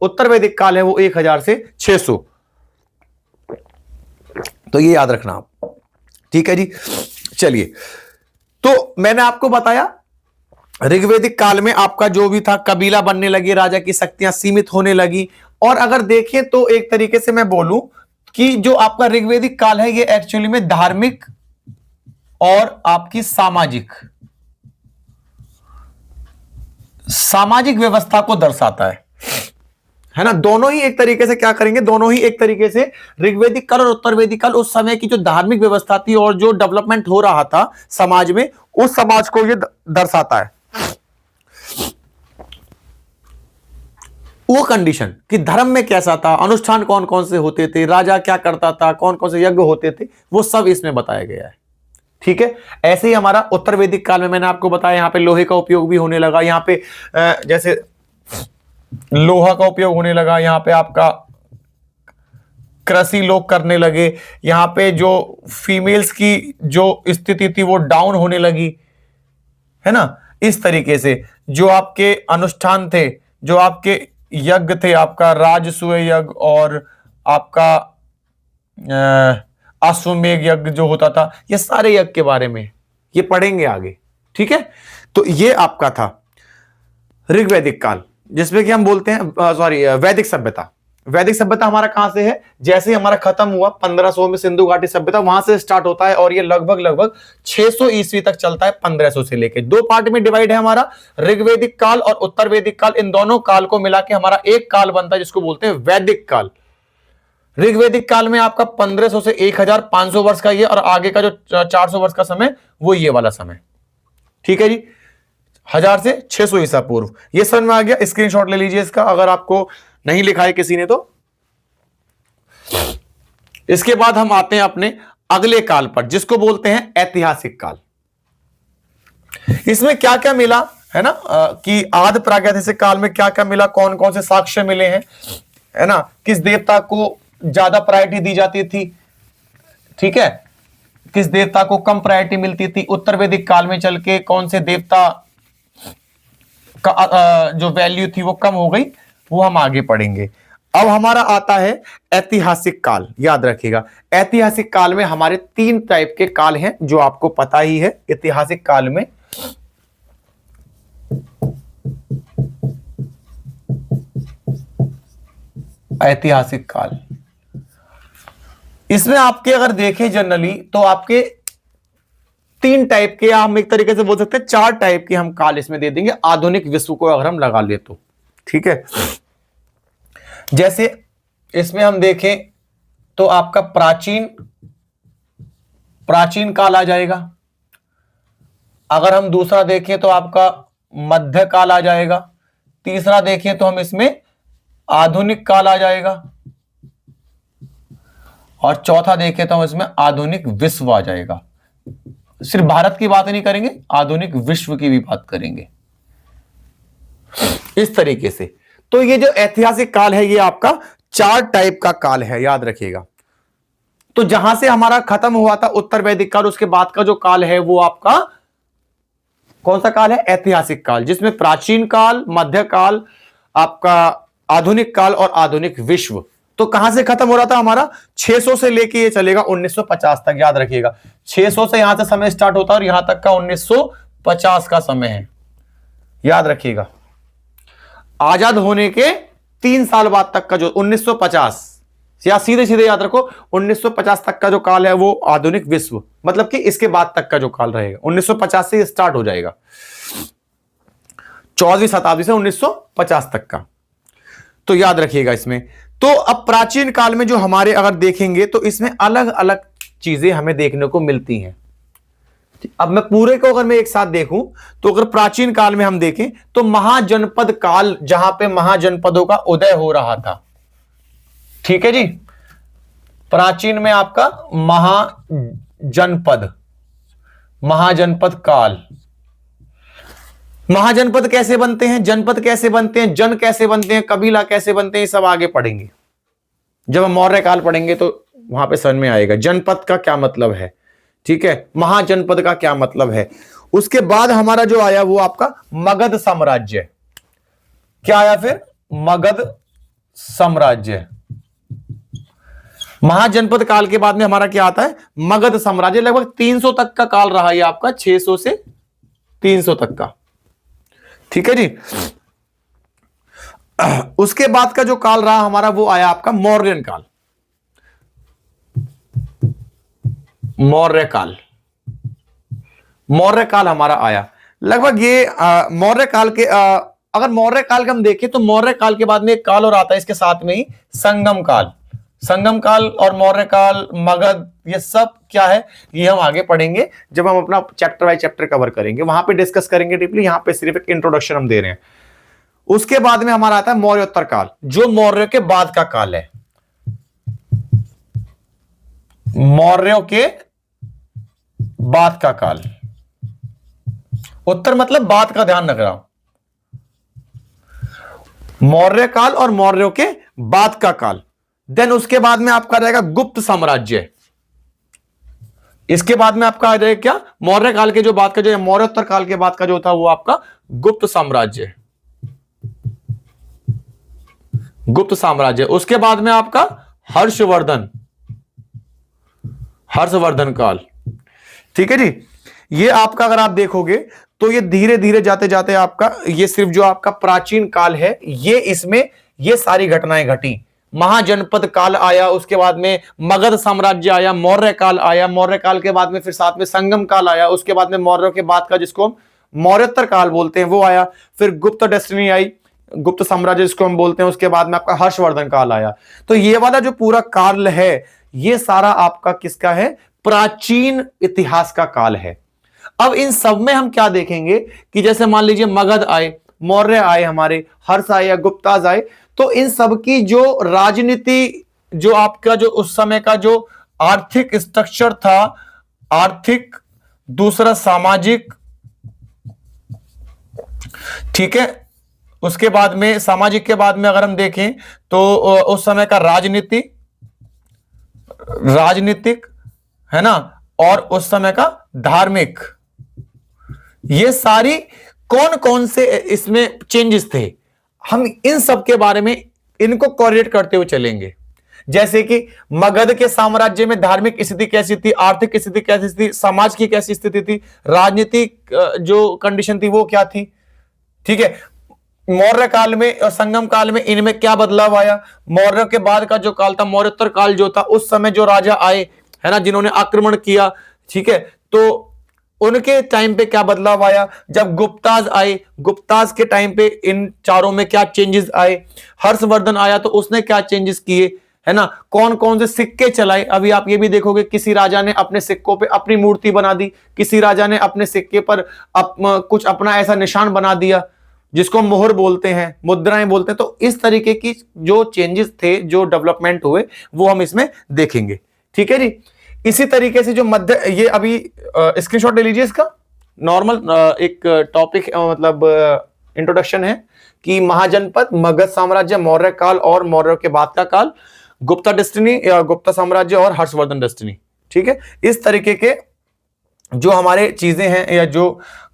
उत्तर वैदिक काल है वो 1000 से 600। तो ये याद रखना आप, ठीक है जी। चलिए, तो मैंने आपको बताया ऋग्वैदिक काल में आपका जो भी था कबीला बनने लगी, राजा की शक्तियां सीमित होने लगी। और अगर देखें तो एक तरीके से मैं बोलूं कि जो आपका ऋग्वैदिक काल है ये एक्चुअली में धार्मिक और आपकी सामाजिक व्यवस्था को दर्शाता है ना। दोनों ही एक तरीके से क्या करेंगे, दोनों ही एक तरीके से ऋग्वैदिक काल और उत्तर वैदिक काल उस समय की जो धार्मिक व्यवस्था थी और जो डेवलपमेंट हो रहा था समाज में, उस समाज को ये दर्शाता है। वो कंडीशन कि धर्म में कैसा था, अनुष्ठान कौन कौन से होते थे, राजा क्या करता था, कौन कौन से यज्ञ होते थे, वो सब इसमें बताया गया है। ठीक है, ऐसे ही हमारा उत्तर वैदिक काल में मैंने आपको बताया यहां पे लोहे का उपयोग भी होने लगा, यहां पे जैसे लोहा का उपयोग होने लगा, यहां पे आपका कृषि लोग करने लगे, यहाँ पे जो फीमेल्स की जो स्थिति थी वो डाउन होने लगी, है ना। इस तरीके से जो आपके अनुष्ठान थे, जो आपके यज्ञ थे, आपका राजसूय यज्ञ और आपका अश्वमेध यज्ञ जो होता था, ये सारे यज्ञ के बारे में ये पढ़ेंगे आगे, ठीक है। तो ये आपका था ऋग्वैदिक काल, जिसमें कि हम बोलते हैं वैदिक सभ्यता। वैदिक सभ्यता हमारा कहां से है, जैसे ही हमारा खत्म हुआ 1500 में सिंधु घाटी सभ्यता, वहां से स्टार्ट होता है और ये लगभग 600 ईस्वी तक चलता है, 1500 से लेके। दो पार्ट में डिवाइड है हमारा, ऋग्वैदिक काल और उत्तर वैदिक काल। इन दोनों काल को मिला के हमारा एक काल बनता है जिसको बोलते हैं वैदिक काल। ऋग्वैदिक काल में आपका 1500 से 1500 वर्ष का ये, और आगे का जो 400 वर्ष का समय वो ये वाला समय, ठीक है जी। 1000 से 600 ईसा पूर्व। ये समझ में आ गया, स्क्रीनशॉट ले लीजिए इसका अगर आपको नहीं लिखा है किसी ने तो। इसके बाद हम आते हैं अपने अगले काल पर, जिसको बोलते हैं ऐतिहासिक काल। इसमें क्या क्या मिला है ना, कि आदि प्रागैतिहासिक काल में क्या क्या मिला, कौन कौन से साक्ष्य मिले हैं, है ना, किस देवता को ज्यादा प्रायोरिटी दी जाती थी, ठीक है, किस देवता को कम प्रायोरिटी मिलती थी। उत्तर वैदिक काल में चल के कौन से देवता का जो वैल्यू थी वो कम हो गई, वो हम आगे पढ़ेंगे। अब हमारा आता है ऐतिहासिक काल। याद रखिएगा, ऐतिहासिक काल में हमारे 3 टाइप के काल हैं, जो आपको पता ही है। ऐतिहासिक काल में ऐतिहासिक काल, इसमें आपके अगर देखें जनरली तो आपके 3 टाइप के, हम एक तरीके से बोल सकते हैं 4 टाइप के हम काल इसमें दे देंगे, आधुनिक विश्व को अगर हम लगा ले तो, ठीक है। जैसे इसमें हम देखें तो आपका प्राचीन काल आ जाएगा। अगर हम दूसरा देखें तो आपका मध्य काल आ जाएगा। तीसरा देखें तो हम इसमें आधुनिक काल आ जाएगा, और चौथा देखें तो हम इसमें आधुनिक विश्व आ जाएगा। सिर्फ भारत की बात नहीं करेंगे, आधुनिक विश्व की भी बात करेंगे, इस तरीके से। तो ये जो ऐतिहासिक काल है ये आपका 4 टाइप का काल है, याद रखिएगा। तो जहां से हमारा खत्म हुआ था उत्तर वैदिक काल, उसके बाद का जो काल है वो आपका कौन सा काल है, ऐतिहासिक काल, जिसमें प्राचीन काल, मध्य काल, आपका आधुनिक काल और आधुनिक विश्व। तो कहां से खत्म हो रहा था हमारा, 600 से लेके ये चलेगा 1950 तक। याद रखिएगा, 600 से यहां से समय स्टार्ट होता है और यहां तक का 1950 का समय है। याद रखिएगा, आजाद होने के 3 साल बाद तक का जो 1950, या सीधे सीधे याद रखो 1950 तक का जो काल है वो आधुनिक विश्व, मतलब कि इसके बाद तक का जो काल रहेगा 1950 से स्टार्ट हो जाएगा, 14वीं शताब्दी से 1950 तक का। तो याद रखिएगा इसमें। तो अब प्राचीन काल में जो हमारे अगर देखेंगे तो इसमें अलग अलग चीजें हमें देखने को मिलती हैं। अब मैं पूरे को अगर मैं एक साथ देखूं तो अगर प्राचीन काल में हम देखें तो महाजनपद काल, जहां पे महाजनपदों का उदय हो रहा था, ठीक है जी। प्राचीन में आपका महाजनपद काल। महाजनपद कैसे बनते हैं, जनपद कैसे बनते हैं, जन कैसे बनते हैं, कबीला कैसे बनते हैं, ये सब आगे पढ़ेंगे। जब हम मौर्य काल पढ़ेंगे तो वहां पे समझ में आएगा जनपद का क्या मतलब है, ठीक है, महाजनपद का क्या मतलब है। उसके बाद हमारा जो आया वो आपका मगध साम्राज्य। क्या आया फिर, मगध साम्राज्य। महाजनपद काल के बाद में हमारा क्या आता है, मगध साम्राज्य। लगभग 300 तक का काल रहा है आपका, 600 से 300 तक का, ठीक है जी। उसके बाद का जो काल रहा हमारा वो आया आपका मौर्यन काल। मौर्य काल हमारा आया लगभग ये मौर्य काल के अगर मौर्य काल का हम देखें तो मौर्य काल के बाद में एक काल और आता है इसके साथ में ही, संगम काल और मौर्य काल, मगध, ये सब क्या है ये हम आगे पढ़ेंगे जब हम अपना चैप्टर बाय चैप्टर कवर करेंगे, वहां पे डिस्कस करेंगे डीपली। यहां पे सिर्फ एक इंट्रोडक्शन हम दे रहे हैं। उसके बाद में हमारा आता है मौर्योत्तर काल, जो मौर्यों के बाद का काल है। मौर्यों के बाद का काल, उत्तर मतलब बाद का, ध्यान रख रहा हूं। मौर्य काल और मौर्यों के बाद का काल, देन उसके बाद में आपका रहेगा गुप्त साम्राज्य। इसके बाद में आपका आ जाएगा क्या, मौर्य काल के जो बात का जो मौर्योत्तर काल के बाद का जो था वो आपका गुप्त साम्राज्य, गुप्त साम्राज्य। उसके बाद में आपका हर्षवर्धन, हर्षवर्धन काल। ठीक है जी। ये आपका अगर आप देखोगे तो ये धीरे धीरे जाते जाते आपका ये सिर्फ जो आपका प्राचीन काल है ये इसमें ये सारी घटनाएं घटी। महाजनपद काल आया, उसके बाद में मगध साम्राज्य आया, मौर्य काल आया, मौर्य काल के बाद में फिर साथ में संगम काल आया, उसके बाद में मौर्यों के बाद का जिसको हम मौर्योत्तर काल बोलते हैं वो आया, फिर गुप्त डेस्टिनी आई, गुप्त साम्राज्य जिसको हम बोलते हैं, उसके बाद में आपका हर्षवर्धन काल आया। तो ये वाला जो पूरा काल है ये सारा आपका किसका है, प्राचीन इतिहास का काल है। अब इन सब में हम क्या देखेंगे कि जैसे मान लीजिए मगध आए, मौर्य आए, हमारे हर्ष आए या गुप्ताज आए, तो इन सब की जो राजनीति, जो आपका जो उस समय का जो आर्थिक स्ट्रक्चर था, आर्थिक, दूसरा सामाजिक, ठीक है, उसके बाद में सामाजिक के बाद में अगर हम देखें तो उस समय का राजनीतिक है ना, और उस समय का धार्मिक, ये सारी कौन कौन से इसमें चेंजेस थे, हम इन सब के बारे में इनको कोरिलेट करते हुए चलेंगे। जैसे कि मगध के साम्राज्य में धार्मिक स्थिति कैसी थी, आर्थिक स्थिति कैसी थी, समाज की कैसी स्थिति थी, राजनीतिक जो कंडीशन थी वो क्या थी। ठीक है, मौर्य काल में और संगम काल में इनमें क्या बदलाव आया, मौर्य के बाद का जो काल था, मौर्योत्तर काल जो था, उस समय जो राजा आए है ना, जिन्होंने आक्रमण किया, ठीक है, तो उनके टाइम पे क्या बदलाव आया, जब गुप्ताज आए, गुप्ताज के टाइम पे इन चारों में क्या चेंजेस आए, हर्षवर्धन आया तो उसने क्या चेंजेस किए, है ना, कौन कौन से सिक्के चलाए। अभी आप ये भी देखोगे किसी राजा ने अपने सिक्कों पे अपनी मूर्ति बना दी, किसी राजा ने अपने सिक्के पर कुछ अपना ऐसा निशान बना दिया जिसको मोहर बोलते हैं, मुद्राएं बोलते हैं। तो इस तरीके की जो चेंजेस थे, जो डेवलपमेंट हुए, वो हम इसमें देखेंगे। ठीक है जी। इसी तरीके से जो मध्य, ये अभी स्क्रीनशॉट ले लीजिए इसका, नॉर्मल एक टॉपिक मतलब इंट्रोडक्शन है कि महाजनपद, मगध साम्राज्य, मौर्य काल और मौर्य के बाद का काल, गुप्ता डेस्टिनी या गुप्ता साम्राज्य और हर्षवर्धन डेस्टिनी। ठीक है, इस तरीके के जो हमारे चीजें हैं या जो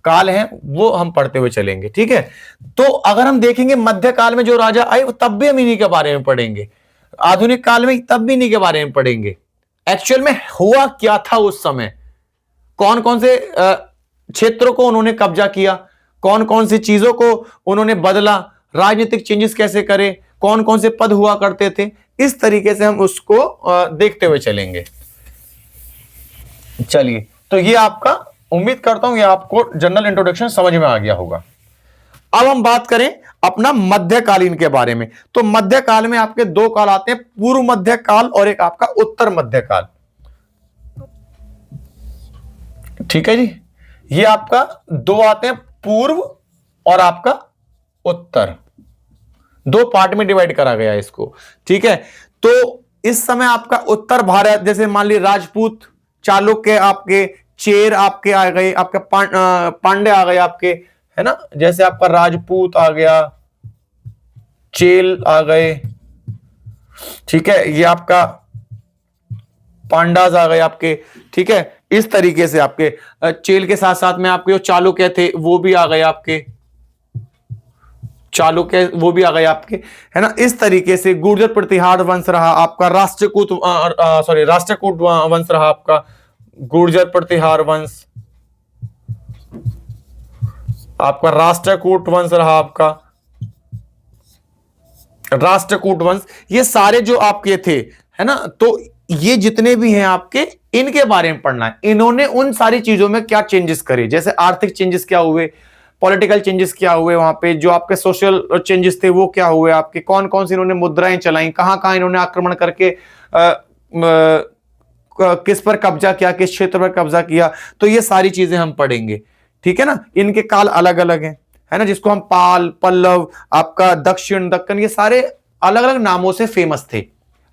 काल हैं वो हम पढ़ते हुए चलेंगे। ठीक है, तो अगर हम देखेंगे मध्य काल में जो राजा आए तब भी हम इन्हीं के बारे में पढ़ेंगे, आधुनिक काल में तब भी इन्हीं के बारे में पढ़ेंगे। एक्चुअल में हुआ क्या था उस समय, कौन कौन से क्षेत्रों को उन्होंने कब्जा किया, कौन कौन सी चीजों को उन्होंने बदला, राजनीतिक चेंजेस कैसे करे, कौन कौन से पद हुआ करते थे, इस तरीके से हम उसको देखते हुए चलेंगे। चलिए, तो ये आपका, उम्मीद करता हूं ये आपको जनरल इंट्रोडक्शन समझ में आ गया होगा। अब हम बात करें अपना मध्यकालीन के बारे में। तो मध्यकाल में आपके दो काल आते हैं, पूर्व मध्यकाल और एक आपका उत्तर मध्यकाल। ठीक है जी, ये आपका दो आते हैं, पूर्व और आपका उत्तर, दो पार्ट में डिवाइड करा गया है इसको। ठीक है, तो इस समय आपका उत्तर भारत, जैसे मान लीजिए राजपूत, चालुक्य, आपके चेर आपके आ गए, आपके पांडे आ गए आपके, है ना, जैसे आपका राजपूत आ गया, चेल आ गए, ठीक है, ये आपका पांडाज आ गए आपके। ठीक है, इस तरीके से आपके चेल के साथ साथ में आपके जो चालुक्य थे वो भी आ गए आपके, चालुक्य वो भी आ गए आपके, है ना। इस तरीके से गुर्जर प्रतिहार वंश रहा आपका, राष्ट्रकूट वंश रहा आपका, गुर्जर प्रतिहार वंश आपका, राष्ट्रकूट वंश रहा आपका, राष्ट्रकूट वंश, ये सारे जो आपके थे, है ना। तो ये जितने भी हैं आपके, इनके बारे में पढ़ना है, इन्होंने उन सारी चीजों में क्या चेंजेस करे, जैसे आर्थिक चेंजेस क्या हुए, पॉलिटिकल चेंजेस क्या हुए, वहां पे जो आपके सोशल चेंजेस थे वो क्या हुए आपके, कौन कौन सी इन्होंने मुद्राएं चलाई, कहां कहां इन्होंने आक्रमण करके किस पर कब्जा किया, किस क्षेत्र पर कब्जा किया। तो ये सारी चीजें हम पढ़ेंगे। ठीक है ना, इनके काल अलग अलग हैं, है ना, जिसको हम पाल, पल्लव, आपका दक्षिण, दक्कन, ये सारे अलग अलग नामों से फेमस थे।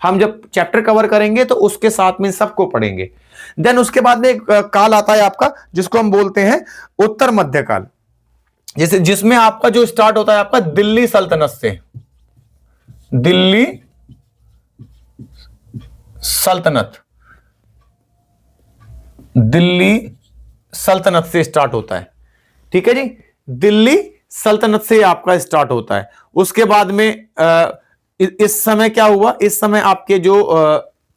हम जब चैप्टर कवर करेंगे तो उसके साथ में सबको पढ़ेंगे। देन उसके बाद में एक काल आता है आपका जिसको हम बोलते हैं उत्तर मध्य काल, जैसे जिसमें आपका जो स्टार्ट होता है आपका दिल्ली सल्तनत से, दिल्ली सल्तनत, दिल्ली सल्तनत से स्टार्ट होता है। ठीक है जी, दिल्ली सल्तनत से आपका स्टार्ट होता है। उसके बाद में इस समय क्या हुआ, इस समय आपके जो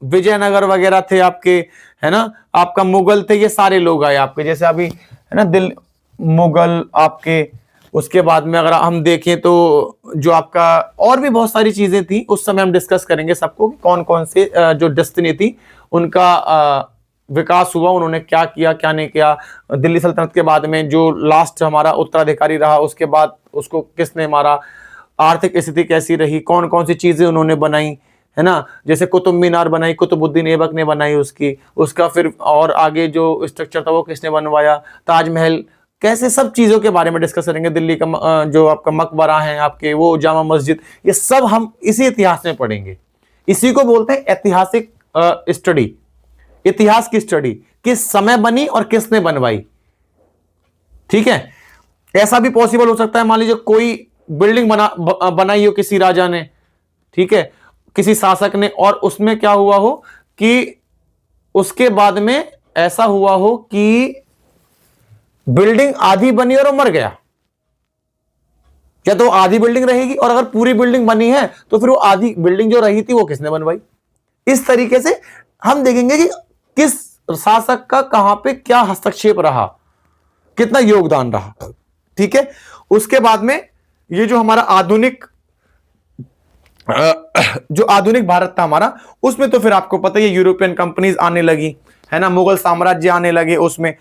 विजयनगर वगैरह थे आपके, है ना, आपका मुगल थे, ये सारे लोग आए आपके, जैसे अभी है ना दिल्ली मुगल आपके। उसके बाद में अगर हम देखें तो जो आपका और भी बहुत सारी चीजें थी, उस समय हम डिस्कस करेंगे सबको कि कौन कौन से जो डेस्टिनी थी उनका विकास हुआ, उन्होंने क्या किया क्या नहीं किया। दिल्ली सल्तनत के बाद में जो लास्ट हमारा उत्तराधिकारी रहा, उसके बाद उसको किसने मारा, आर्थिक स्थिति कैसी रही, कौन कौन सी चीजें उन्होंने बनाई, है ना, जैसे कुतुब मीनार बनाई, कुतुबुद्दीन ऐबक ने बनाई उसका फिर और आगे जो स्ट्रक्चर था वो किसने बनवाया, ताजमहल, कैसे, सब चीजों के बारे में डिस्कस करेंगे। दिल्ली का जो आपका मकबरा है आपके, वो जामा मस्जिद, ये सब हम इसी इतिहास में पढ़ेंगे। इसी को बोलते हैं ऐतिहासिक स्टडी, इतिहास की स्टडी, किस समय बनी और किसने बनवाई। ठीक है, ऐसा भी पॉसिबल हो सकता है, मान लीजिए कोई बिल्डिंग बनाई हो किसी राजा ने, ठीक है, किसी शासक ने, और उसमें क्या हुआ हो कि उसके बाद में ऐसा हुआ हो कि बिल्डिंग आधी बनी और वो मर गया, या तो आधी बिल्डिंग रहेगी, और अगर पूरी बिल्डिंग बनी है तो फिर वो आधी बिल्डिंग जो रही थी वो किसने बनवाई। इस तरीके से हम देखेंगे कि किस शासक का कहां पे क्या हस्तक्षेप रहा, कितना योगदान रहा। ठीक है, उसके बाद में ये जो हमारा आधुनिक जो आधुनिक भारत था हमारा, उसमें तो फिर आपको पता है यूरोपियन कंपनीज आने लगी, है ना, मुगल साम्राज्य आने लगे उसमें,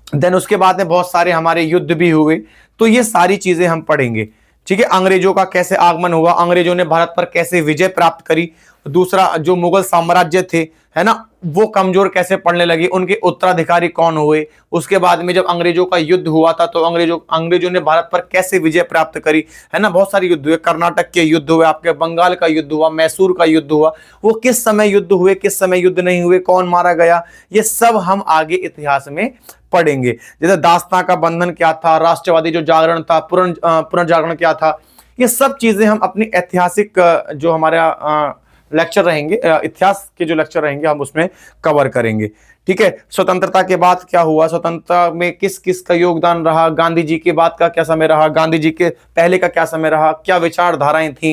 देन उसके बाद में बहुत सारे हमारे युद्ध भी हुए। तो ये सारी चीजें हम पढ़ेंगे। ठीक है, अंग्रेजों का कैसे आगमन हुआ, अंग्रेजों ने भारत पर कैसे विजय प्राप्त करी, दूसरा जो मुगल साम्राज्य थे, है ना, वो कमजोर कैसे पड़ने लगे, उनके उत्तराधिकारी कौन हुए। उसके बाद में जब अंग्रेजों का युद्ध हुआ था तो अंग्रेजों ने भारत पर कैसे विजय प्राप्त करी, है ना, बहुत सारे युद्ध हुए, कर्नाटक के युद्ध हुए, आपके बंगाल का युद्ध हुआ, मैसूर का युद्ध हुआ, वो किस समय युद्ध हुए, किस समय युद्ध नहीं हुए, कौन मारा गया, ये सब हम आगे इतिहास में पढ़ेंगे। जैसे दास्तां का बंधन क्या था, राष्ट्रवादी जो जागरण था, पुनर्जागरण क्या था, ये सब चीजें हम अपनी ऐतिहासिक जो हमारा लेक्चर रहेंगे, इतिहास के जो लेक्चर रहेंगे हम उसमें कवर करेंगे। ठीक है, स्वतंत्रता के बाद क्या हुआ, स्वतंत्रता में किस किस का योगदान रहा, गांधी जी के बाद का क्या समय रहा, गांधी जी के पहले का क्या समय रहा, क्या विचारधाराएं थी,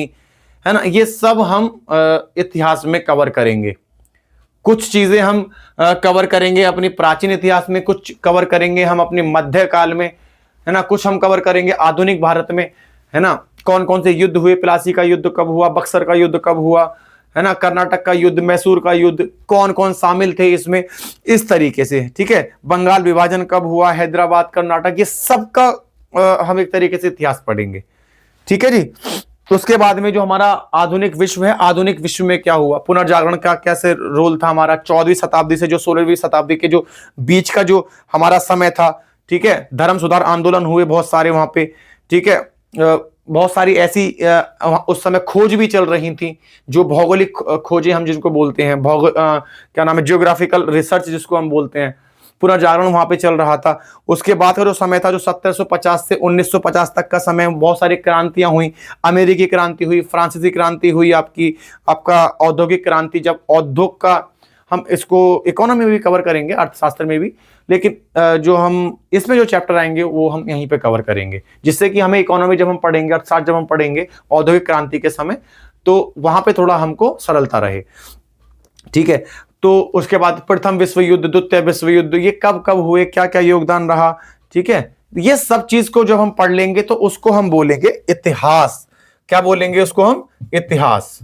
है ना, ये सब हम इतिहास में कवर करेंगे। कुछ चीजें हम कवर करेंगे अपनी प्राचीन इतिहास में, कुछ कवर करेंगे हम अपने मध्यकाल में, है ना, कुछ हम कवर करेंगे आधुनिक भारत में, है ना, कौन कौन से युद्ध हुए, प्लासी का युद्ध कब हुआ, बक्सर का युद्ध कब हुआ, है ना, कर्नाटक का युद्ध, मैसूर का युद्ध, कौन कौन शामिल थे इसमें, इस तरीके से। ठीक है, बंगाल विभाजन कब हुआ, हैदराबाद, कर्नाटक, ये सब का हम एक तरीके से इतिहास पढ़ेंगे। ठीक है जी, उसके बाद में जो हमारा आधुनिक विश्व है, आधुनिक विश्व में क्या हुआ, पुनर्जागरण का कैसे रोल था हमारा, 14वीं शताब्दी से जो 16वीं शताब्दी के जो बीच का जो हमारा समय था। ठीक है, धर्म सुधार आंदोलन हुए बहुत सारे वहां पे। ठीक है, बहुत सारी ऐसी उस समय खोज भी चल रही थी, जो भौगोलिक खोजें हम जिनको बोलते हैं, क्या नाम है, जियोग्राफिकल रिसर्च जिसको हम बोलते हैं, पुनर्जागरण वहां पे चल रहा था। उसके बाद का जो समय था, जो 1750 से 1950 तक का समय, बहुत सारी क्रांतियां हुई, अमेरिकी क्रांति हुई, फ्रांसीसी क्रांति हुई, आपका औद्योगिक क्रांति, जब औद्योग का, हम इसको इकोनॉमी में भी कवर करेंगे, अर्थशास्त्र में भी, लेकिन जो हम इसमें जो चैप्टर आएंगे वो हम यहीं पे कवर करेंगे, जिससे कि हमें इकोनॉमी जब हम पढ़ेंगे, अर्थशास्त्र जब हम पढ़ेंगे औद्योगिक क्रांति के समय, तो वहां पे थोड़ा हमको सरलता रहे। ठीक है, तो उसके बाद प्रथम विश्व युद्ध, द्वितीय विश्व युद्ध, ये कब कब हुए, क्या क्या योगदान रहा। ठीक है, ये सब चीज को जब हम पढ़ लेंगे तो उसको हम बोलेंगे इतिहास। क्या बोलेंगे उसको हम, इतिहास,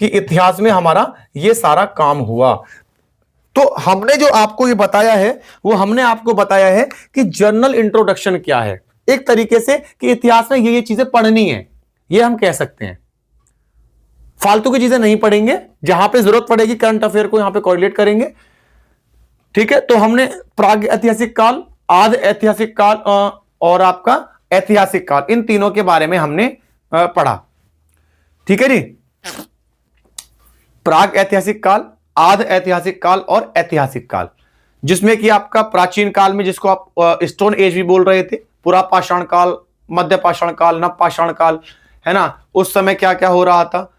कि इतिहास में हमारा ये सारा काम हुआ। तो हमने जो आपको ये बताया है, वो हमने आपको बताया है कि जर्नल इंट्रोडक्शन क्या है, एक तरीके से कि इतिहास में ये चीजें पढ़नी है, ये हम कह सकते हैं। फालतू की चीजें नहीं पढ़ेंगे, जहां पे जरूरत पड़ेगी करंट अफेयर को यहां पे कोरिलेट करेंगे। ठीक है, तो हमने प्राग ऐतिहासिक काल, आदि ऐतिहासिक काल और आपका ऐतिहासिक काल, इन तीनों के बारे में हमने पढ़ा। ठीक है जी, प्राग ऐतिहासिक काल, आदि ऐतिहासिक काल और ऐतिहासिक काल, जिसमें कि आपका प्राचीन काल में, जिसको आप स्टोन एज भी बोल रहे थे, पुरा पाषाण काल, मध्य पाषाण काल, नव पाषाण काल, है ना, उस समय क्या क्या हो रहा था,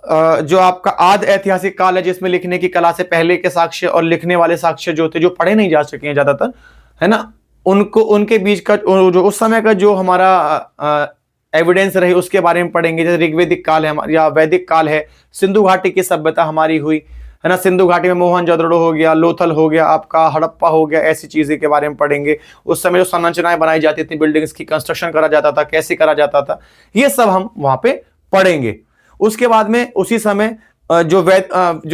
जो आपका आद ऐतिहासिक काल है जिसमें लिखने की कला से पहले के साक्ष्य और लिखने वाले साक्ष्य जो थे, जो पढ़े नहीं जा सके हैं ज्यादातर, है ना, उनको उनके बीच का जो उस समय का जो हमारा एविडेंस रहे उसके बारे में पढ़ेंगे। जैसे ऋग्वेदिक काल है या वैदिक काल है, सिंधु घाटी की सभ्यता हमारी हुई, है ना, सिंधु घाटी में मोहनजोदड़ो हो गया, लोथल हो गया, आपका हड़प्पा हो गया, ऐसी चीजें के बारे में पढ़ेंगे। उस समय जो संरचनाएं बनाई जाती थी, बिल्डिंग्स की कंस्ट्रक्शन करा जाता था, कैसे करा जाता था, ये सब हम वहां पे पढ़ेंगे। उसके बाद में उसी समय जो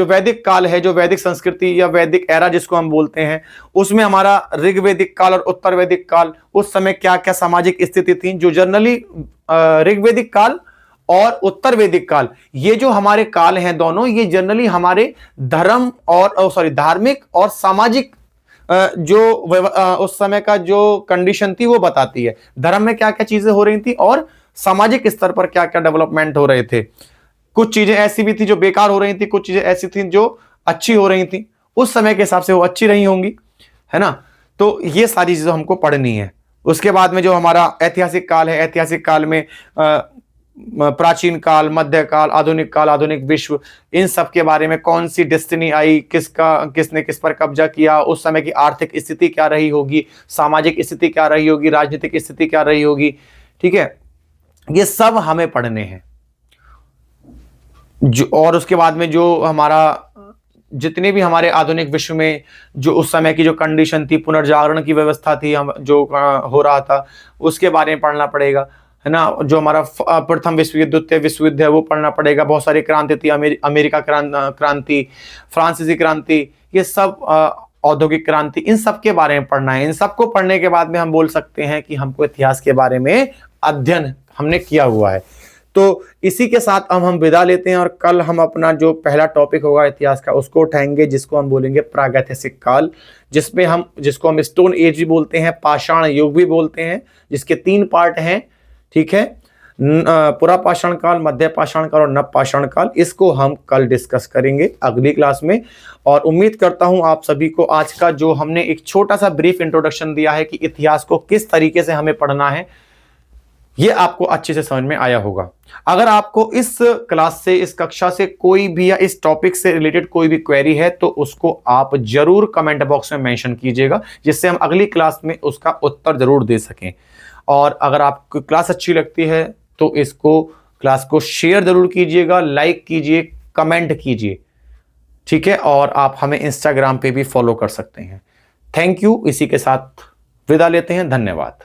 वैदिक काल है, जो वैदिक संस्कृति या वैदिक एरा जिसको हम बोलते हैं, उसमें हमारा ऋग्वेदिक काल और उत्तर वैदिक काल, उस समय क्या क्या सामाजिक स्थिति थी, जो जनरली ऋग्वेदिक काल और उत्तर वैदिक काल, ये जो हमारे काल हैं दोनों, ये जनरली हमारे धर्म और धार्मिक और सामाजिक जो उस समय का जो कंडीशन थी वो बताती है। धर्म में क्या क्या चीजें हो रही थी और सामाजिक स्तर पर क्या क्या डेवलपमेंट हो रहे थे। कुछ चीजें ऐसी भी थी जो बेकार हो रही थी, कुछ चीजें ऐसी थी जो अच्छी हो रही थी, उस समय के हिसाब से वो अच्छी रही होंगी, है ना। तो ये सारी चीजें हमको पढ़नी है। उसके बाद में जो हमारा ऐतिहासिक काल है, ऐतिहासिक काल में प्राचीन काल, मध्य काल, आधुनिक विश्व, इन सब के बारे में कौन सी डेस्टिनी आई, किसने किस पर कब्जा किया, उस समय की आर्थिक स्थिति क्या रही होगी, सामाजिक स्थिति क्या रही होगी, राजनीतिक स्थिति क्या रही होगी, ठीक है, ये सब हमें पढ़ने हैं। और उसके बाद में जो हमारा जितने भी हमारे आधुनिक विश्व में जो उस समय की जो कंडीशन थी, पुनर्जागरण की व्यवस्था थी, हम जो हो रहा था, उसके बारे में पढ़ना पड़ेगा, है ना। जो हमारा प्रथम विश्व युद्ध, द्वितीय विश्व युद्ध है, वो पढ़ना पड़ेगा। बहुत सारी क्रांति थी, अमेरिका क्रांति, फ्रांसीसी क्रांति, ये सब औद्योगिक क्रांति, इन सब के बारे में पढ़ना है। इन सबको पढ़ने के बाद में हम बोल सकते हैं कि हमको इतिहास के बारे में अध्ययन हमने किया हुआ है। तो इसी के साथ हम विदा लेते हैं और कल हम अपना जो पहला टॉपिक होगा इतिहास का उसको उठाएंगे, जिसको हम बोलेंगे प्रागैतिहासिक काल, जिसको हम स्टोन एज भी बोलते हैं, पाषाण युग भी बोलते हैं, जिसके 3 पार्ट हैं, ठीक है, पुरा पाषाण काल, मध्य पाषाण काल और नव पाषाण काल। इसको हम कल डिस्कस करेंगे अगली क्लास में। और उम्मीद करता हूं आप सभी को आज का जो हमने एक छोटा सा ब्रीफ इंट्रोडक्शन दिया है कि इतिहास को किस तरीके से हमें पढ़ना है, ये आपको अच्छे से समझ में आया होगा। अगर आपको इस क्लास से, इस कक्षा से कोई भी या इस टॉपिक से रिलेटेड कोई भी क्वेरी है तो उसको आप जरूर कमेंट बॉक्स में मेंशन कीजिएगा, जिससे हम अगली क्लास में उसका उत्तर जरूर दे सकें। और अगर आपको क्लास अच्छी लगती है तो क्लास को शेयर जरूर कीजिएगा, लाइक कीजिए, कमेंट कीजिए, ठीक है। और आप हमें इंस्टाग्राम पे भी फॉलो कर सकते हैं। Thank you. इसी के साथ विदा लेते हैं। धन्यवाद।